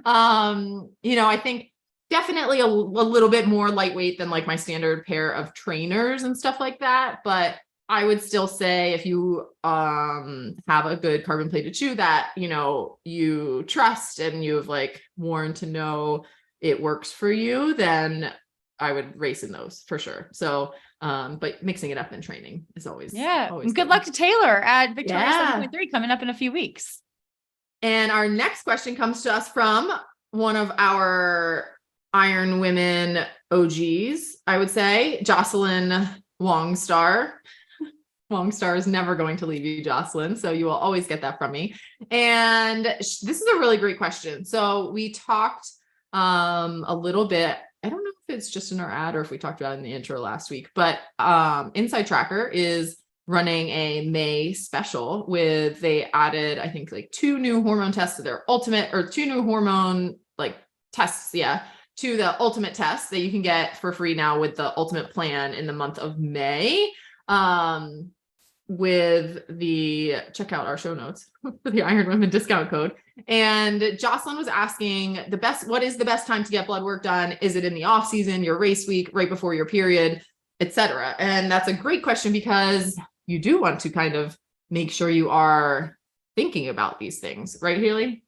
I think definitely a little bit more lightweight than like my standard pair of trainers and stuff like that. But I would still say if you have a good carbon plated shoe that, you trust and you've like worn to know it works for you, then I would race in those for sure. So, but mixing it up in training is always good luck to Taylor at Victoria 7.3 coming up in a few weeks. And our next question comes to us from one of our Iron Women OGs, I would say, Jocelyn Wongstar. Wongstar is never going to leave you, Jocelyn. So you will always get that from me. And this is a really great question. So we talked a little bit, I don't know if it's just in our ad or if we talked about it in the intro last week, but Inside Tracker is running a May special with, they added, I think like 2 new hormone tests to their ultimate, or 2 new hormone like tests. To the ultimate test that you can get for free now with the ultimate plan in the month of May. With the, check out our show notes for the Iron Women discount code. And Jocelyn was asking what is the best time to get blood work done? Is it in the off season, your race week, right before your period, etc.? And that's a great question because you do want to kind of make sure you are thinking about these things, right, Haley?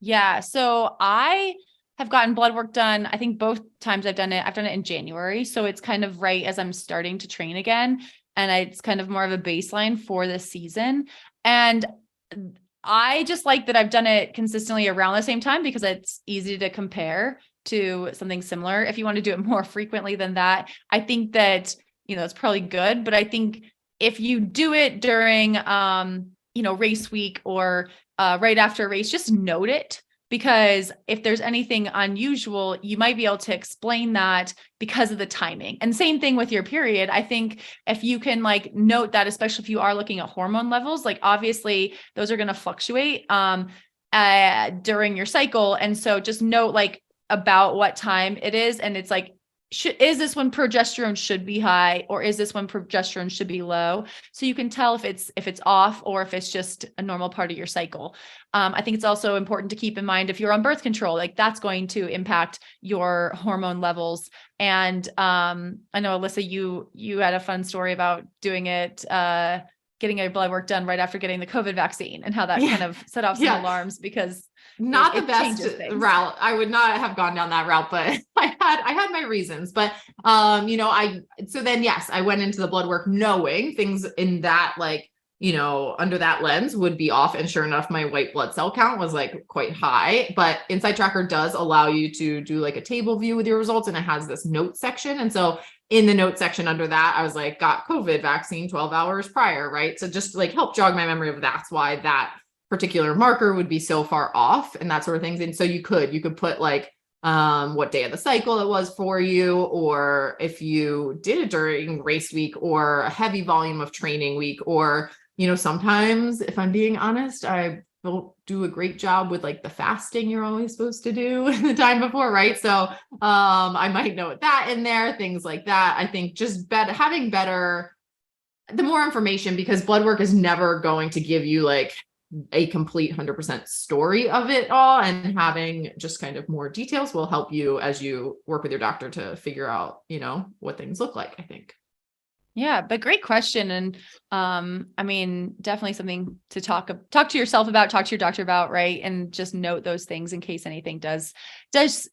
Yeah. So I have gotten blood work done. I think both times I've done it in January. So it's kind of right as I'm starting to train again. And it's kind of more of a baseline for the season. And I just like that I've done it consistently around the same time because it's easy to compare to something similar. If you want to do it more frequently than that, I think that, it's probably good. But I think if you do it during, race week or right after a race, just note it. Because if there's anything unusual, you might be able to explain that because of the timing. And same thing with your period. I think if you can like note that, especially if you are looking at hormone levels, like obviously those are going to fluctuate during your cycle. And so just note like about what time it is. And it's like, is this when progesterone should be high or is this when progesterone should be low? So you can tell if it's off or if it's just a normal part of your cycle. I think it's also important to keep in mind if you're on birth control, like that's going to impact your hormone levels. And I know Alyssa, you had a fun story about doing it, getting your blood work done right after getting the COVID vaccine and how that kind of set off some alarms because not the best route. I would not have gone down that route, but I had my reasons. But so then yes, I went into the blood work knowing things in that under that lens would be off. And sure enough, my white blood cell count was like quite high, but Inside Tracker does allow you to do like a table view with your results. And it has this note section. And so in the note section under that, I was like, got COVID vaccine 12 hours prior. Right. So just like help jog my memory of that's why that particular marker would be so far off and that sort of things. And so you could put like, what day of the cycle it was for you, or if you did it during race week or a heavy volume of training week, or, sometimes if I'm being honest, I don't do a great job with like the fasting you're always supposed to do the time before. Right. So, I might note that in there, things like that. I think just having the more information, because blood work is never going to give you like a complete 100% story of it all, and having just kind of more details will help you as you work with your doctor to figure out, what things look like, I think. Yeah, but great question. And I mean, definitely something to talk to yourself about, talk to your doctor about, right? And just note those things in case anything does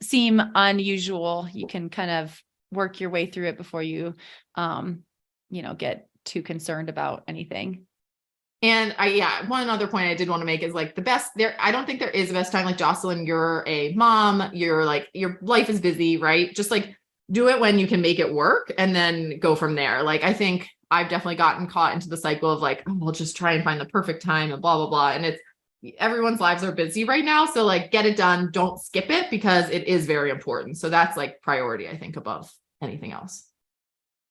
seem unusual. You can kind of work your way through it before you get too concerned about anything. And one other point I did want to make is like the best there. I don't think there is a best time. Like Jocelyn, you're a mom, you're like, your life is busy, right? Just like do it when you can make it work and then go from there. Like, I think I've definitely gotten caught into the cycle of like, oh, we'll just try and find the perfect time and blah, blah, blah. And everyone's lives are busy right now. So like, get it done. Don't skip it because it is very important. So that's like priority, I think, above anything else.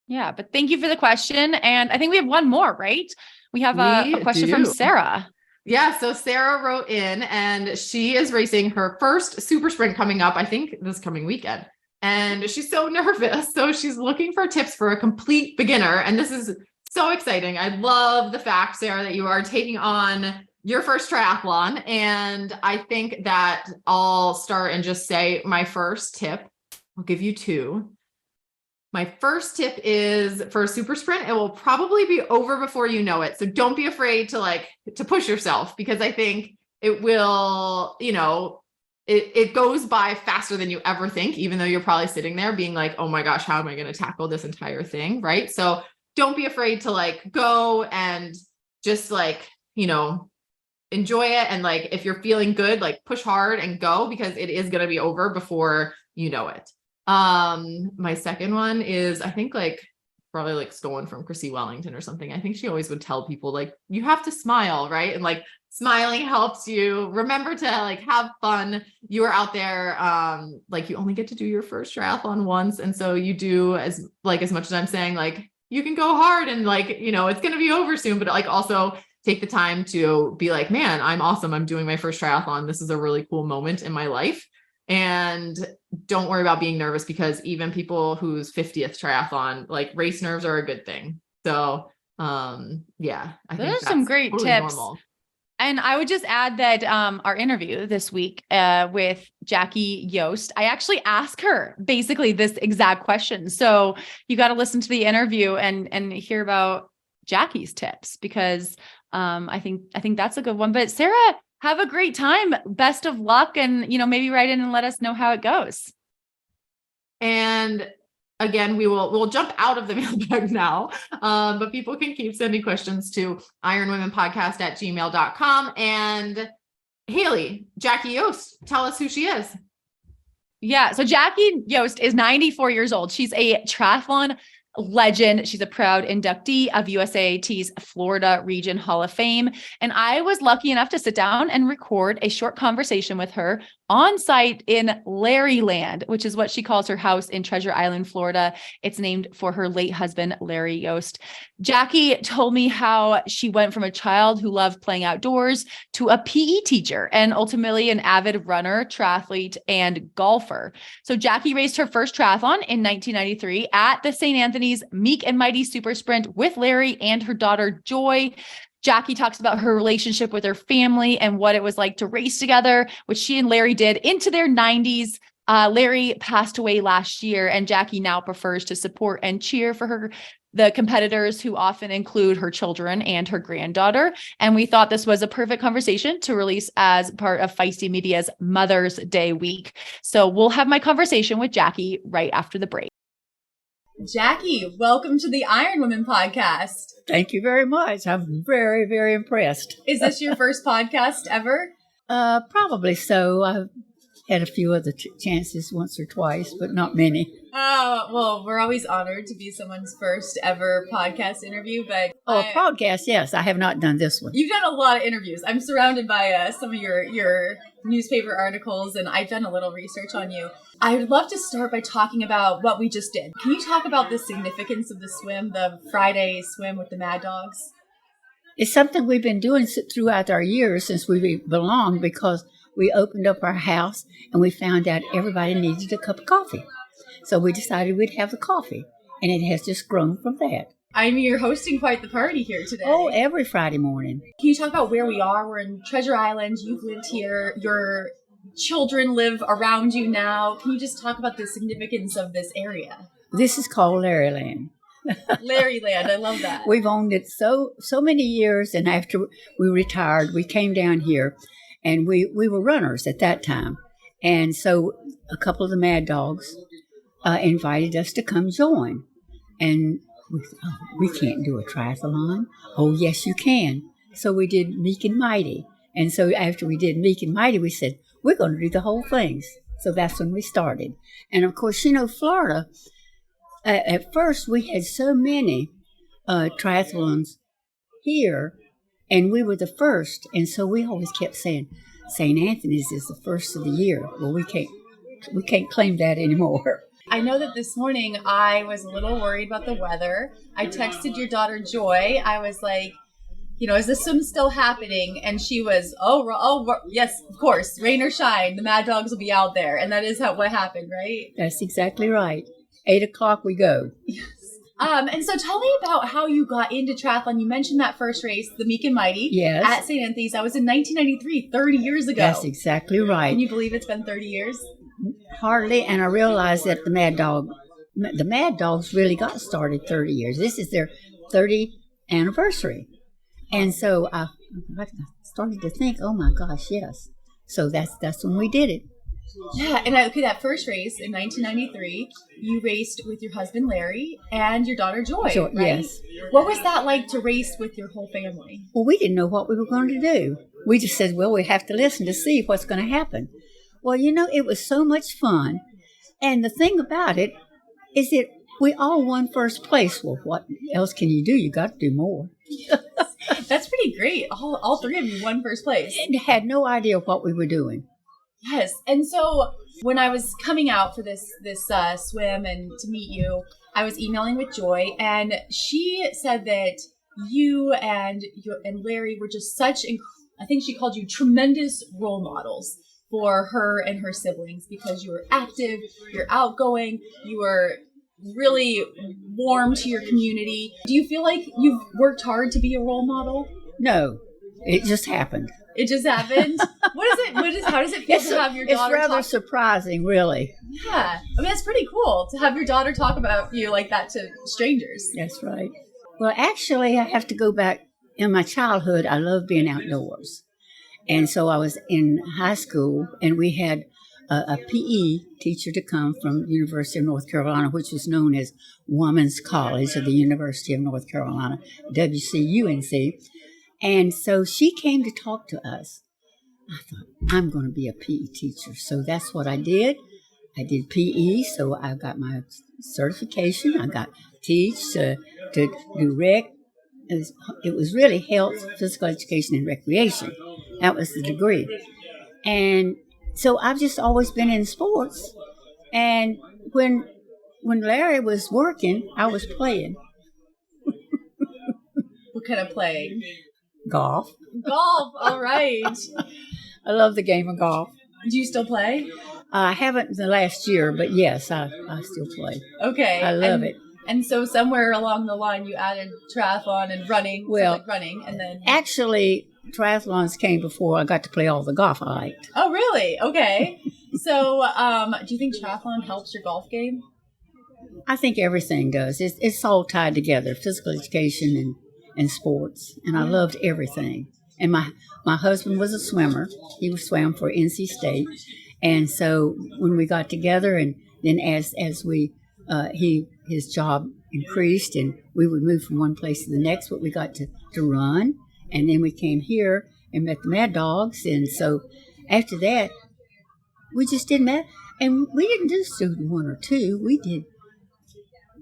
Yeah. But thank you for the question. And I think we have one more, right? We have a question from Sarah. Yeah. So Sarah wrote in and she is racing her first super sprint coming up, I think this coming weekend. And she's so nervous. So she's looking for tips for a complete beginner. And this is so exciting. I love the fact, Sarah, that you are taking on your first triathlon. And I think that I'll start and just say my first tip. I'll give you two. My first tip is for a super sprint. It will probably be over before you know it. So don't be afraid to push yourself, because I think it will, it goes by faster than you ever think, even though you're probably sitting there being like, oh my gosh, how am I going to tackle this entire thing? Right. So don't be afraid to go and just enjoy it. And if you're feeling good, push hard and go, because it is going to be over before you know it. My second one is, I think probably stolen from Chrissy Wellington or something. I think she always would tell people you have to smile, right? And smiling helps you. Remember to have fun. You are out there. You only get to do your first triathlon once. And so you do as much as I'm saying, you can go hard and it's going to be over soon, but also take the time to be man, I'm awesome. I'm doing my first triathlon. This is a really cool moment in my life. And don't worry about being nervous, because even people whose 50th triathlon, race nerves are a good thing. So, I think those are some great totally tips. Normal. And I would just add that our interview this week with Jackie Yost, I actually asked her basically this exact question. So you got to listen to the interview and hear about Jackie's tips, because I think that's a good one. But Sarah, have a great time. Best of luck. And, maybe write in and let us know how it goes. And again, we'll jump out of the mailbag now, but people can keep sending questions to ironwomenpodcast@gmail.com. And Haley, Jackie Yost, tell us who she is. Yeah. So Jackie Yost is 94 years old. She's a triathlon legend. She's a proud inductee of USAT's Florida Region Hall of Fame. And I was lucky enough to sit down and record a short conversation with her on site in Larryland, which is what she calls her house in Treasure Island, Florida. It's named for her late husband, Larry Yost. Jackie told me how she went from a child who loved playing outdoors to a PE teacher and ultimately an avid runner, triathlete, and golfer. So Jackie raced her first triathlon in 1993 at the St. Anthony's Meek and Mighty Super Sprint with Larry and her daughter, Joy. Jackie talks about her relationship with her family and what it was like to race together, which she and Larry did into their 90s. Larry passed away last year, and Jackie now prefers to support and cheer for the competitors, who often include her children and her granddaughter. And we thought this was a perfect conversation to release as part of Feisty Media's Mother's Day week. So we'll have my conversation with Jackie right after the break. Jackie, welcome to the Iron Women podcast. Thank you very much. I'm very, very impressed. Is this your first podcast ever? Probably so. I've had a few other chances once or twice, but not many. Well, we're always honored to be someone's first ever podcast interview, but... a podcast, yes. I have not done this one. You've done a lot of interviews. I'm surrounded by some of your newspaper articles, and I've done a little research on you. I would love to start by talking about what we just did. Can you talk about the significance of the swim, the Friday swim with the Mad Dogs? It's something we've been doing throughout our years since we belonged, because we opened up our house and we found out everybody needed a cup of coffee. So we decided we'd have the coffee, and it has just grown from that. I mean, you're hosting quite the party here today. Oh, every Friday morning. Can you talk about where we are? We're in Treasure Island. You've lived here. Your children live around you now. Can you just talk about the significance of this area? This is called Larryland. Larry Land. I love that. We've owned it so many years, and after we retired, we came down here, and we were runners at that time. And so a couple of the Mad Dogs invited us to come join. And we can't do a triathlon. Oh, yes, you can. So we did Meek and Mighty. And so after we did Meek and Mighty, we said, we're going to do the whole things. So that's when we started. And of course, Florida, at first we had so many triathlons here, and we were the first. And so we always kept saying, St. Anthony's is the first of the year. Well, we can't claim that anymore. I know that this morning I was a little worried about the weather. I texted your daughter Joy. I was like, is this swim still happening? And she was, yes, of course, rain or shine, the Mad Dogs will be out there. And that is what happened, right? That's exactly right. 8:00 we go. Yes. And so tell me about how you got into triathlon. You mentioned that first race, the Meek and Mighty, yes, at St. Anthony's. That was in 1993, 30 years ago. That's exactly right. Can you believe it's been 30 years? Hardly, and I realized that the Mad Dogs really got started 30 years. This is their 30th anniversary. And so I started to think, oh my gosh, yes. So that's when we did it. Yeah, and that first race in 1993, you raced with your husband Larry and your daughter Joy, right? Yes. What was that like to race with your whole family? Well, we didn't know what we were going to do. We just said, well, we have to listen to see what's going to happen. Well, it was so much fun. And the thing about it is that we all won first place. Well, what else can you do? You got to do more. That's pretty great. All three of you won first place. And had no idea what we were doing. Yes. And so when I was coming out for this swim and to meet you, I was emailing with Joy, and she said that you and Larry were just such, I think she called you tremendous role models for her and her siblings, because you were active, you're outgoing, you were really warm to your community. Do you feel like you've worked hard to be a role model? No, it just happened. It just happened? How does it feel to have your daughter It's rather surprising, really. Yeah. I mean, it's pretty cool to have your daughter talk about you like that to strangers. That's right. Well, actually, I have to go back. In my childhood, I loved being outdoors. And so I was in high school, and we had a PE teacher to come from the University of North Carolina, which was known as Women's College of the University of North Carolina, WCUNC. And so she came to talk to us. I thought, I'm going to be a PE teacher. So that's what I did. I did PE, so I got my certification. I got teach to do rec. It was really health, physical education, and recreation. That was the degree. And so I've just always been in sports. And when Larry was working, I was playing. What kind of play? Golf. Golf, all right. I love the game of golf. Do you still play? I haven't in the last year, but yes, I still play. Okay. I love it. And so somewhere along the line, you added triathlon and running. Well, running, and then actually, triathlons came before I got to play all the golf I liked. Oh, really? Okay. So, do you think triathlon helps your golf game? I think everything does. It's all tied together: physical education and sports. And I loved everything. And my husband was a swimmer. He swam for NC State. And so when we got together, and then as we his job increased, and we would move from one place to the next, but we got to run. And then we came here and met the Mad Dogs. And so after that, we just did that. And we didn't just do one or two. We did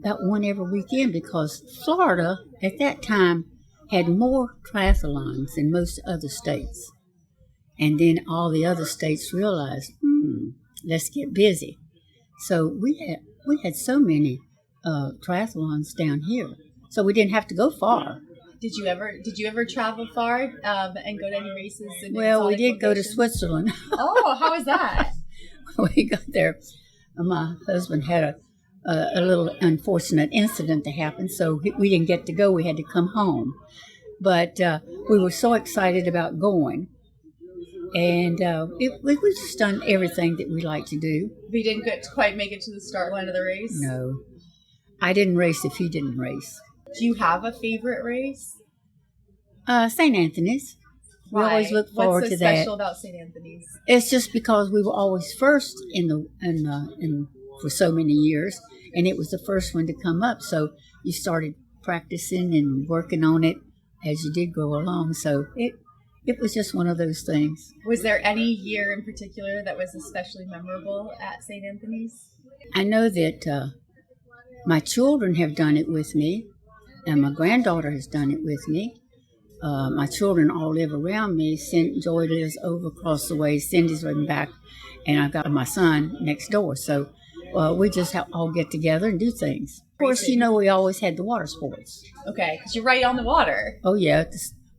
about one every weekend, because Florida at that time had more triathlons than most other states. And then all the other states realized, let's get busy. So we had so many triathlons down here, so we didn't have to go far. Did you ever travel far and go to any races? Well, we did go to Switzerland. Oh, how was that? We got there. My husband had a little unfortunate incident to happen, so we didn't get to go. We had to come home. But we were so excited about going. And we just done everything that we like to do. We didn't quite make it to the start line of the race? No. I didn't race if he didn't race. Do you have a favorite race? St. Anthony's. We always look forward to that. What's so special about St. Anthony's? It's just because we were always first in for so many years, and it was the first one to come up. So you started practicing and working on it as you did go along. So it was just one of those things. Was there any year in particular that was especially memorable at St. Anthony's? I know that my children have done it with me, and my granddaughter has done it with me. My children all live around me. Joy lives over across the way. Cindy's living back, and I've got my son next door. So we just all get together and do things. Of course, we always had the water sports. Okay, because you're right on the water. Oh, yeah.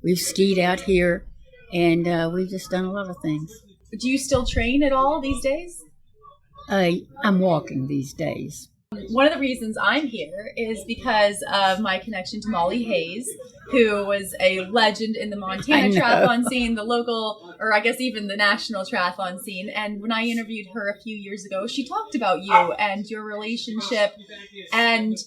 We've skied out here, and we've just done a lot of things. Do you still train at all these days? I'm walking these days. One of the reasons I'm here is because of my connection to Molly Hayes, who was a legend in the Montana triathlon scene, the local, or I guess even the national triathlon scene. And when I interviewed her a few years ago, she talked about you and your relationship, and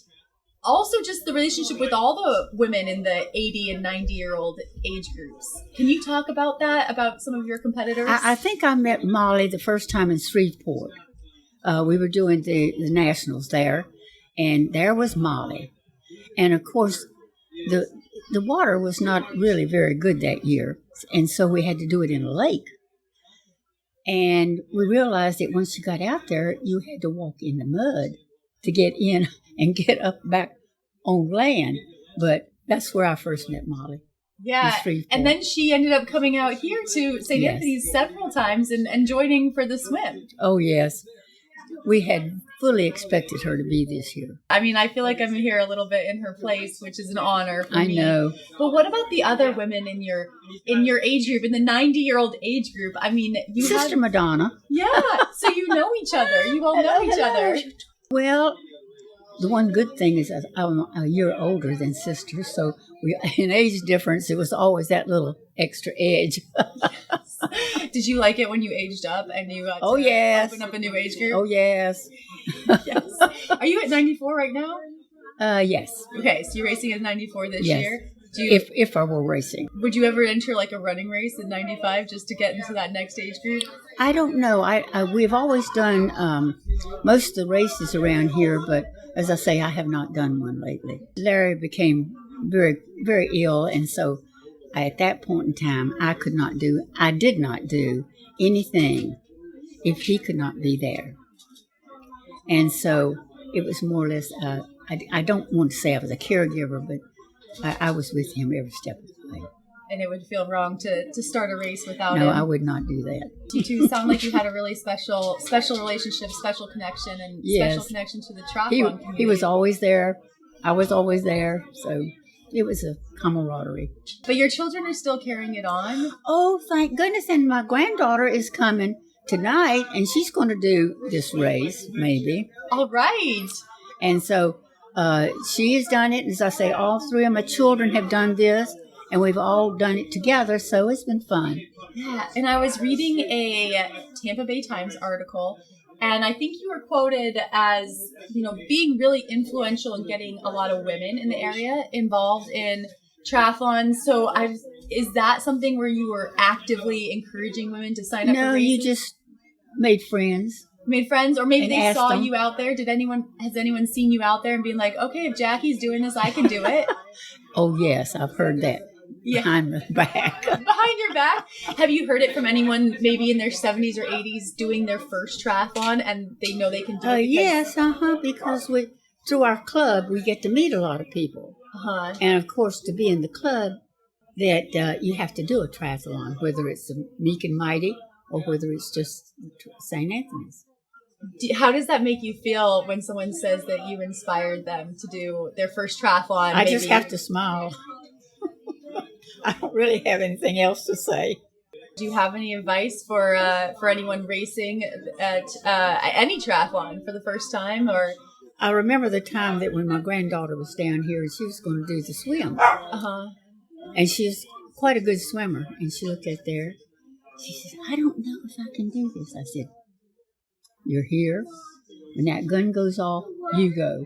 also just the relationship with all the women in the 80 and 90-year-old age groups. Can you talk about that, about some of your competitors? I think I met Molly the first time in Shreveport. We were doing the nationals there, and there was Molly. And of course, the water was not really very good that year, and so we had to do it in a lake. And we realized that once you got out there, you had to walk in the mud to get in and get up back on land. But that's where I first met Molly. Yeah, and then she ended up coming out here to St. Anthony's several times and joining for the swim. Oh, yes. We had fully expected her to be this year. I mean, I feel like I'm here a little bit in her place, which is an honor for me. I know. But what about the other women in your age group, in the 90-year-old age group? I mean, Sister Madonna. Yeah, so you know each other. You all know each other. Well, the one good thing is that I'm a year older than Sister, so in age difference, it was always that little extra edge. Did you like it when you aged up and you got to open up a new age group? Oh, yes. Yes. Are you at 94 right now? Yes. Okay, so you're racing at 94 this year? If I were racing. Would you ever enter like a running race in 95 just to get into that next age group? I don't know. We've always done most of the races around here, but as I say, I have not done one lately. Larry became very, very ill, and so at that point in time, I did not do anything if he could not be there. And so it was more or less, I don't want to say I was a caregiver, but I was with him every step of the way. And it would feel wrong to start a race without him. No, I would not do that. You two sound like you had a really special relationship, special connection, and special connection to the triathlon community. He was always there. I was always there. So it was a camaraderie. But your children are still carrying it on? Oh, thank goodness. And my granddaughter is coming tonight, and she's going to do this race, maybe. All right. And so she has done it. As I say, all three of my children have done this, and we've all done it together, so it's been fun. Yeah, and I was reading a Tampa Bay Times article, and I think you were quoted as, being really influential in getting a lot of women in the area involved in triathlon. So is that something where you were actively encouraging women to sign up for races? No, you just made friends. Made friends, or maybe they saw you out there. Has anyone seen you out there and been like, okay, if Jackie's doing this, I can do it? Oh, yes, I've heard that. Yeah. Behind my back. Behind your back? Have you heard it from anyone maybe in their 70s or 80s doing their first triathlon and they know they can do it? Yes, because through our club, we get to meet a lot of people. Uh-huh. And, of course, to be in the club, that you have to do a triathlon, whether it's a Meek and Mighty or whether it's just St. Anthony's. How does that make you feel when someone says that you inspired them to do their first triathlon? I just have to smile. I don't really have anything else to say. Do you have any advice for anyone racing at any triathlon for the first time? Or I remember the time that when my granddaughter was down here and she was going to do the swim. Uh-huh. And she's quite a good swimmer. And she looked at there. She said, I don't know if I can do this. I said, you're here. When that gun goes off, you go.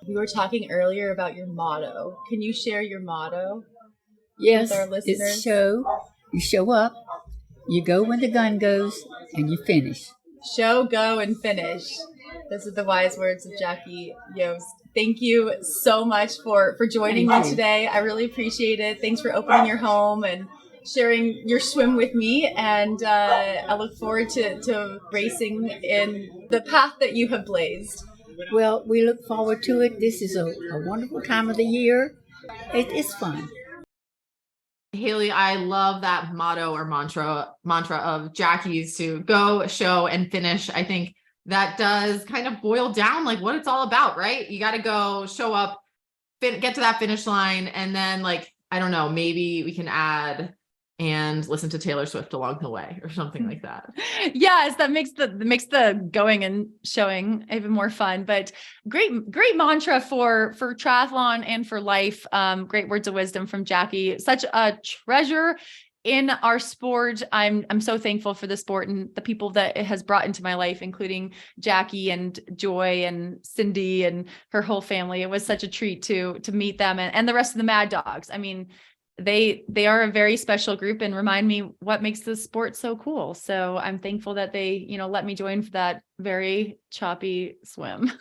We were talking earlier about your motto. Can you share your motto Yes, with our listeners? it's you show up, you go when the gun goes, and you finish. Show, go, and finish. Those are the wise words of Jackie Yost. Thank you so much for joining me today. I really appreciate it. Thanks for opening your home and sharing your swim with me. And I look forward to racing in the path that you have blazed. Well, we look forward to it. This is a wonderful time of the year. It's fun. Haley, I love that motto or mantra of Jackie's to go, show, and finish. I think that does kind of boil down like what it's all about, right? You got to go, show up, get to that finish line. And then like, I don't know, maybe we can add and listen to Taylor Swift along the way or something like that. Yes, that makes the going and showing even more fun. But great mantra for triathlon and for life. Great words of wisdom from Jackie. Such a treasure in our sport. I'm so thankful for the sport and the people that it has brought into my life, including Jackie and Joy and Cindy and her whole family. It was such a treat to meet them and the rest of the Mad Dogs. I mean, they are a very special group and remind me what makes this sport so cool. So I'm thankful that they, let me join for that very choppy swim.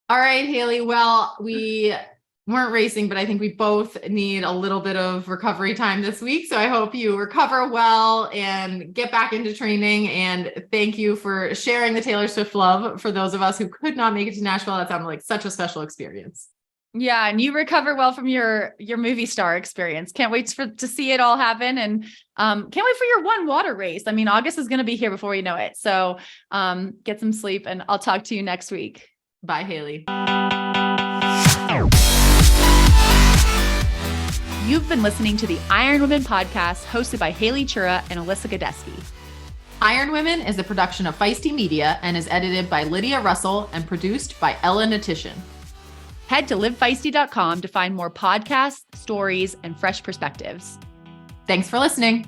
All right, Haley. Well, we weren't racing, but I think we both need a little bit of recovery time this week. So I hope you recover well and get back into training. And thank you for sharing the Taylor Swift love for those of us who could not make it to Nashville. That sounded like such a special experience. Yeah. And you recover well from your movie star experience. Can't wait to see it all happen. And can't wait for your one water race. I mean, August is going to be here before you know it. So get some sleep and I'll talk to you next week. Bye, Haley. You've been listening to the Iron Women podcast hosted by Haley Chura and Alyssa Godesky. Iron Women is a production of Feisty Media and is edited by Lydia Russell and produced by Ella Natishan. Head to livefeisty.com to find more podcasts, stories, and fresh perspectives. Thanks for listening.